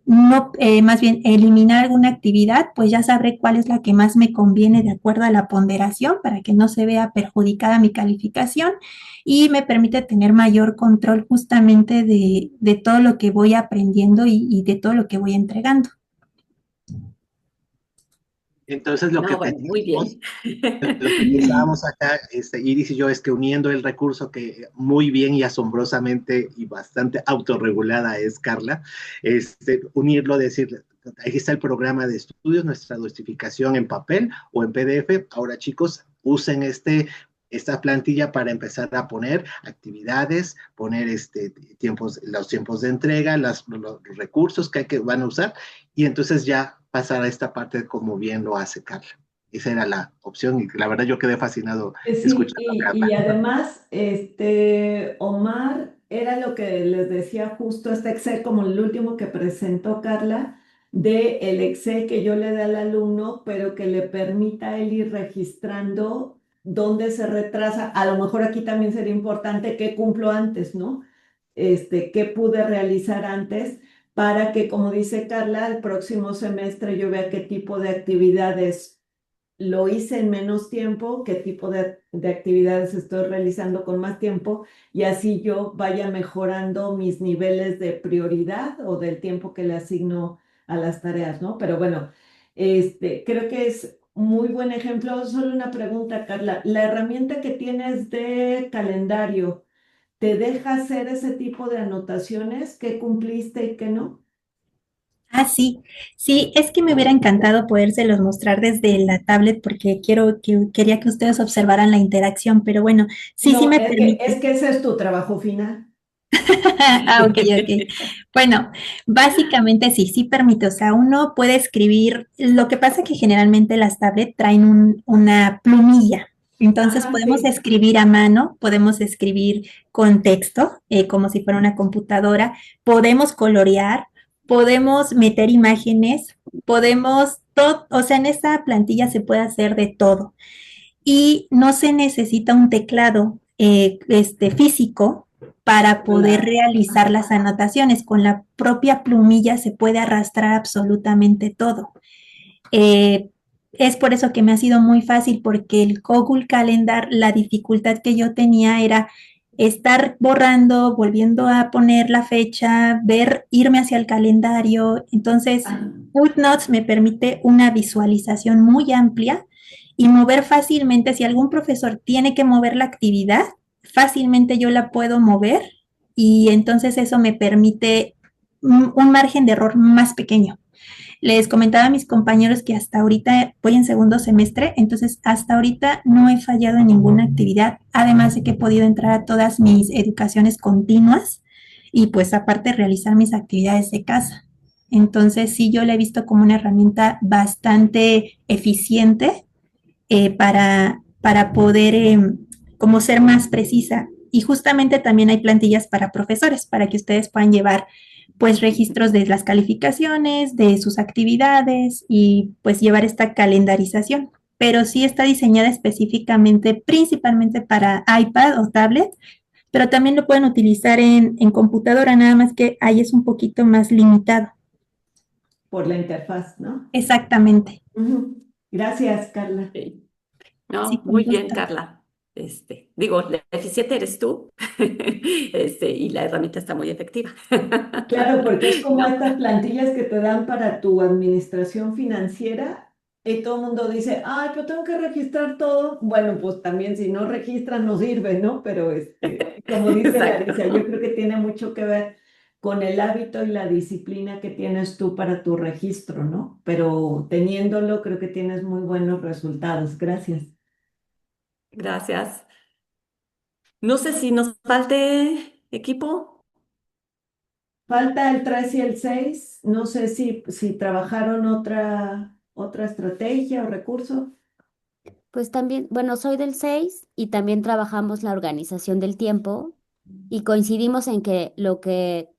no, más bien eliminar alguna actividad, pues ya sabré cuál es la que más me conviene de acuerdo a la ponderación para que no se vea perjudicada mi calificación y me permite tener mayor control justamente de todo lo que voy aprendiendo y de todo lo que voy entregando. Entonces, lo que No, bueno, muy teníamos, bien. lo que pensábamos acá, Iris y yo, es que uniendo el recurso que muy bien y asombrosamente y bastante autorregulada es Carla, unirlo, decir, ahí está el programa de estudios, nuestra dosificación en papel o en PDF. Ahora, chicos, usen esta plantilla para empezar a poner actividades, poner los tiempos de entrega, los recursos que van a usar, y entonces ya pasar a esta parte como bien lo hace Carla. Esa era la opción y la verdad yo quedé fascinado Sí, escuchando a y Carla. además, Omar, era lo que les decía justo este Excel, como el último que presentó Carla, de el Excel que yo le dé al alumno, pero que le permita a él ir registrando dónde se retrasa. A lo mejor aquí también sería importante qué cumplo antes, ¿no? Qué pude realizar antes para que, como dice Carla, el próximo semestre yo vea qué tipo de actividades lo hice en menos tiempo, qué tipo de actividades estoy realizando con más tiempo y así yo vaya mejorando mis niveles de prioridad o del tiempo que le asigno a las tareas, ¿no? Pero bueno, creo que es muy buen ejemplo. Solo una pregunta, Carla. ¿La herramienta que tienes de calendario te deja hacer ese tipo de anotaciones? ¿Qué cumpliste y qué no? Ah, sí, sí, es que me hubiera encantado podérselos mostrar desde la tablet porque quería que ustedes observaran la interacción, pero bueno, sí, sí No, me es permite. que ese es tu trabajo final. Ah, ok, ok. Bueno, básicamente sí, sí permite, o sea, uno puede escribir, lo que pasa que generalmente las tablets traen una plumilla, entonces Ajá, podemos sí. escribir a mano, podemos escribir con texto, como si fuera una computadora, podemos colorear, podemos meter imágenes, podemos, todo, o sea, en esta plantilla se puede hacer de todo y no se necesita un teclado físico para poder Claro. realizar las anotaciones. Con la propia plumilla se puede arrastrar absolutamente todo. Eh, es por eso que me ha sido muy fácil, porque el Google Calendar, la dificultad que yo tenía era estar borrando, volviendo a poner la fecha, ver, irme hacia el calendario. Entonces, Ah, GoodNotes me permite una visualización muy amplia y mover fácilmente. Si algún profesor tiene que mover la actividad, fácilmente yo la puedo mover y entonces eso me permite un margen de error más pequeño. Les comentaba a mis compañeros que hasta ahorita voy en segundo semestre, entonces hasta ahorita no he fallado en ninguna actividad, además de que he podido entrar a todas mis educaciones continuas y pues aparte realizar mis actividades de casa. Entonces sí, yo la he visto como una herramienta bastante eficiente para poder como ser más precisa. Y justamente también hay plantillas para profesores, para que ustedes puedan llevar pues registros de las calificaciones, de sus actividades y pues llevar esta calendarización. Pero sí está diseñada específicamente, principalmente para iPad o tablet, pero también lo pueden utilizar en computadora, nada más que ahí es un poquito más limitado. por la interfaz, ¿no? Exactamente. Ujú. Gracias, Carla. Sí. Sí, No, con muy bien, gusto. Carla. Digo, la eficiente eres tú, y la herramienta está muy efectiva. Claro, porque es como ¿No? estas plantillas que te dan para tu administración financiera y todo el mundo dice, ay, pero tengo que registrar todo. Bueno, pues también si no registran no sirve, ¿no? Pero como dice Exacto. Larissa, yo creo que tiene mucho que ver con el hábito y la disciplina que tienes tú para tu registro, ¿no? Pero teniéndolo, creo que tienes muy buenos resultados. Gracias. Gracias. No sé si nos falte equipo. Falta el 3 y el 6. No sé si trabajaron otra estrategia o recurso. Pues también, bueno, soy del 6 y también trabajamos la organización del tiempo y coincidimos en que lo que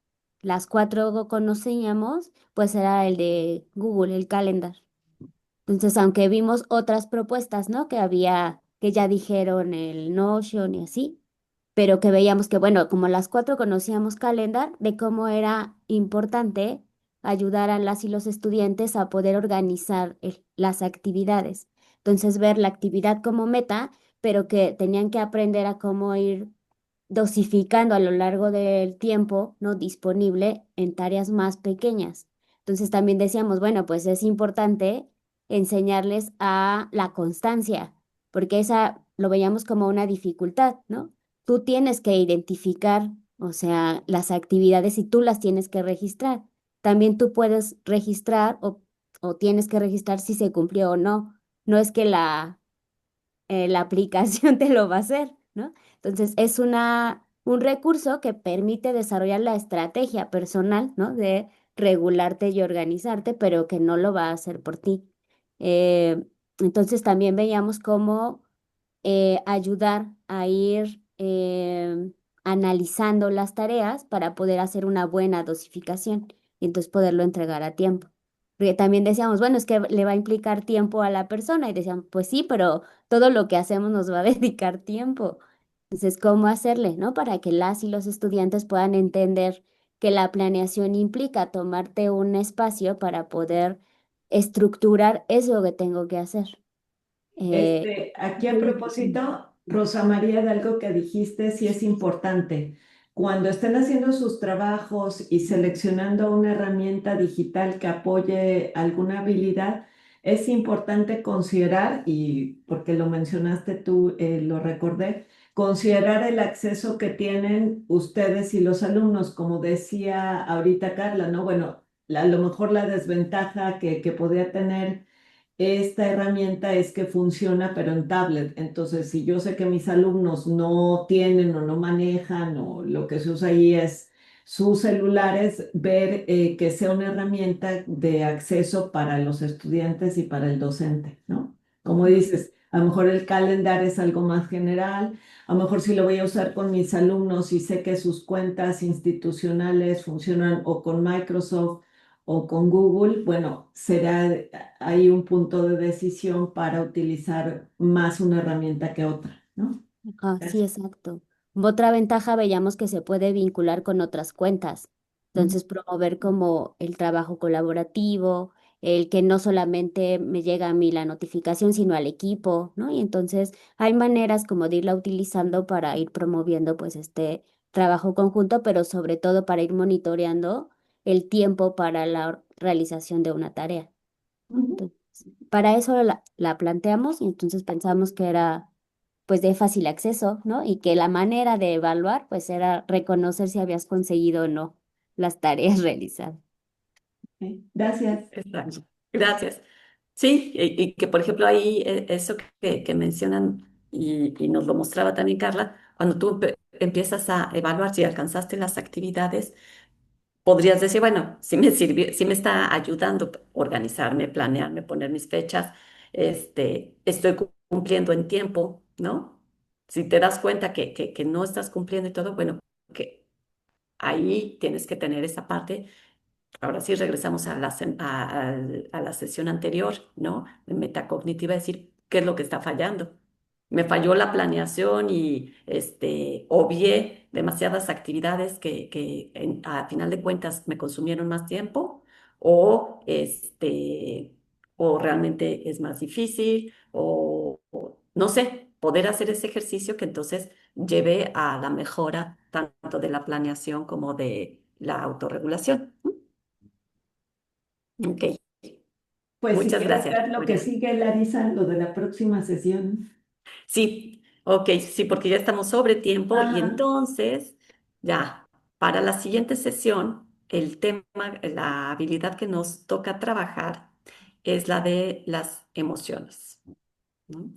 las cuatro conocíamos, pues era el de Google, el calendar. Entonces, aunque vimos otras propuestas, ¿no? Que había, que ya dijeron el Notion y así, pero que veíamos que, bueno, como las cuatro conocíamos calendar, de cómo era importante ayudar a las y los estudiantes a poder organizar las actividades. Entonces, ver la actividad como meta, pero que tenían que aprender a cómo ir dosificando a lo largo del tiempo, ¿no? Disponible en tareas más pequeñas. Entonces, también decíamos, bueno, pues es importante enseñarles a la constancia, porque esa lo veíamos como una dificultad, ¿no? Tú tienes que identificar, o sea, las actividades y tú las tienes que registrar. También tú puedes registrar o tienes que registrar si se cumplió o no. No es que la aplicación te lo va a hacer, ¿no? Entonces, es un recurso que permite desarrollar la estrategia personal, ¿no? De regularte y organizarte, pero que no lo va a hacer por ti. Eh, entonces, también veíamos cómo ayudar a ir analizando las tareas para poder hacer una buena dosificación y entonces poderlo entregar a tiempo. Porque también decíamos, bueno, es que le va a implicar tiempo a la persona y decíamos, pues sí, pero todo lo que hacemos nos va a dedicar tiempo. Entonces, ¿cómo hacerle, no? Para que las y los estudiantes puedan entender que la planeación implica tomarte un espacio para poder estructurar eso que tengo que hacer. Aquí a propósito, Rosa María, de algo que dijiste, sí es importante. Cuando estén haciendo sus trabajos y seleccionando una herramienta digital que apoye alguna habilidad, es importante considerar, y porque lo mencionaste tú, lo recordé, considerar el acceso que tienen ustedes y los alumnos, como decía ahorita Carla, ¿no? Bueno, a lo mejor la desventaja que podría tener esta herramienta es que funciona, pero en tablet. Entonces, si yo sé que mis alumnos no tienen o no manejan o lo que se usa ahí es sus celulares, ver que sea una herramienta de acceso para los estudiantes y para el docente, ¿no? Como dices, a lo mejor el calendar es algo más general, a lo mejor si lo voy a usar con mis alumnos y sé que sus cuentas institucionales funcionan o con Microsoft o con Google, bueno, será ahí un punto de decisión para utilizar más una herramienta que otra, ¿no? Sí, exacto. Otra ventaja veíamos que se puede vincular con otras cuentas. Entonces, promover como el trabajo colaborativo, el que no solamente me llega a mí la notificación, sino al equipo, ¿no? Y entonces hay maneras como de irla utilizando para ir promoviendo pues este trabajo conjunto, pero sobre todo para ir monitoreando el tiempo para la realización de una tarea. Entonces, para eso la planteamos y entonces pensamos que era pues de fácil acceso, ¿no? Y que la manera de evaluar pues era reconocer si habías conseguido o no las tareas realizadas. Gracias. Exacto. Gracias. Sí, y que por ejemplo ahí eso que mencionan y nos lo mostraba también Carla, cuando tú empiezas a evaluar si alcanzaste las actividades, podrías decir, bueno, si me sirvió, si me está ayudando a organizarme, planearme, poner mis fechas, estoy cumpliendo en tiempo, ¿no? Si te das cuenta que no estás cumpliendo y todo, bueno, que ahí tienes que tener esa parte. Ahora sí regresamos a a la sesión anterior, ¿no? De metacognitiva, decir, ¿qué es lo que está fallando? Me falló la planeación y obvié demasiadas actividades que a final de cuentas me consumieron más tiempo o, o realmente es más difícil o no sé, poder hacer ese ejercicio que entonces lleve a la mejora tanto de la planeación como de la autorregulación. Ok, Pues si muchas quieres gracias, ver lo que Julia. sigue, Larisa, lo de la próxima sesión. Sí, ok, sí, porque ya estamos sobre tiempo y Ajá. entonces, ya, para la siguiente sesión, el tema, la habilidad que nos toca trabajar es la de las emociones, ¿no?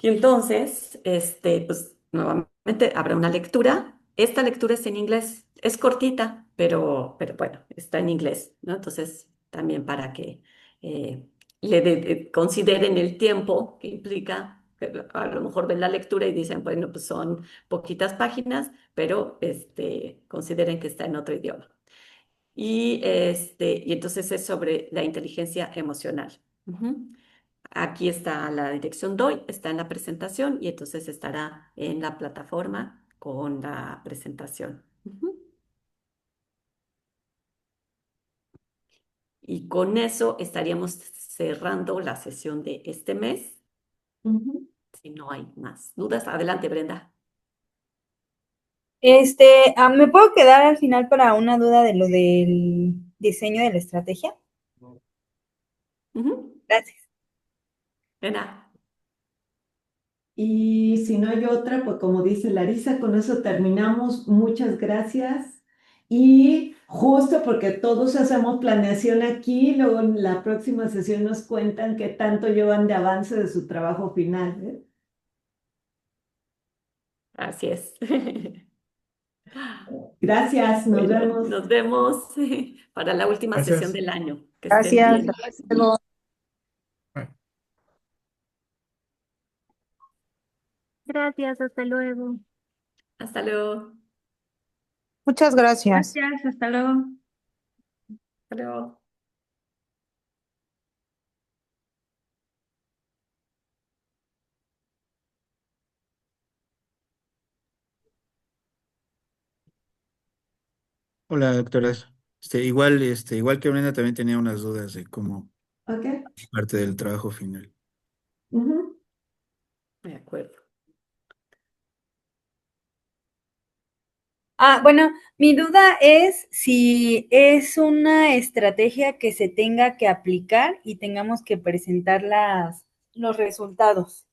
Y entonces, pues nuevamente habrá una lectura. Esta lectura es en inglés, es cortita, pero bueno, está en inglés, ¿no? Entonces, también para que eh, consideren el tiempo que implica, que a lo mejor ven la lectura y dicen, bueno, pues son poquitas páginas, pero consideren que está en otro idioma. Y entonces es sobre la inteligencia emocional. Ujú. Aquí está la dirección DOI, está en la presentación y entonces estará en la plataforma con la presentación. Ujú. Y con eso estaríamos cerrando la sesión de este mes. Ujú. Si no hay más dudas, adelante, Brenda. ¿Me puedo quedar al final para una duda de lo del diseño de la estrategia? Ujú. Gracias. Brenda. Y si no hay otra, pues como dice Larisa, con eso terminamos. Muchas gracias. Y justo porque todos hacemos planeación aquí, luego en la próxima sesión nos cuentan qué tanto llevan de avance de su trabajo final, ¿eh? Así es. Gracias, nos Bueno, vemos. nos vemos para la última sesión Gracias. del año. Que estén Gracias. bien. Hasta luego. Bye. Gracias, hasta luego. Hasta luego. Muchas gracias. Gracias, hasta luego. Hasta luego. Hola, doctoras. Igual que Brenda también tenía unas dudas de cómo ¿Ok? parte del trabajo final. Ujú. De acuerdo. Bueno, mi duda es si es una estrategia que se tenga que aplicar y tengamos que presentar los resultados.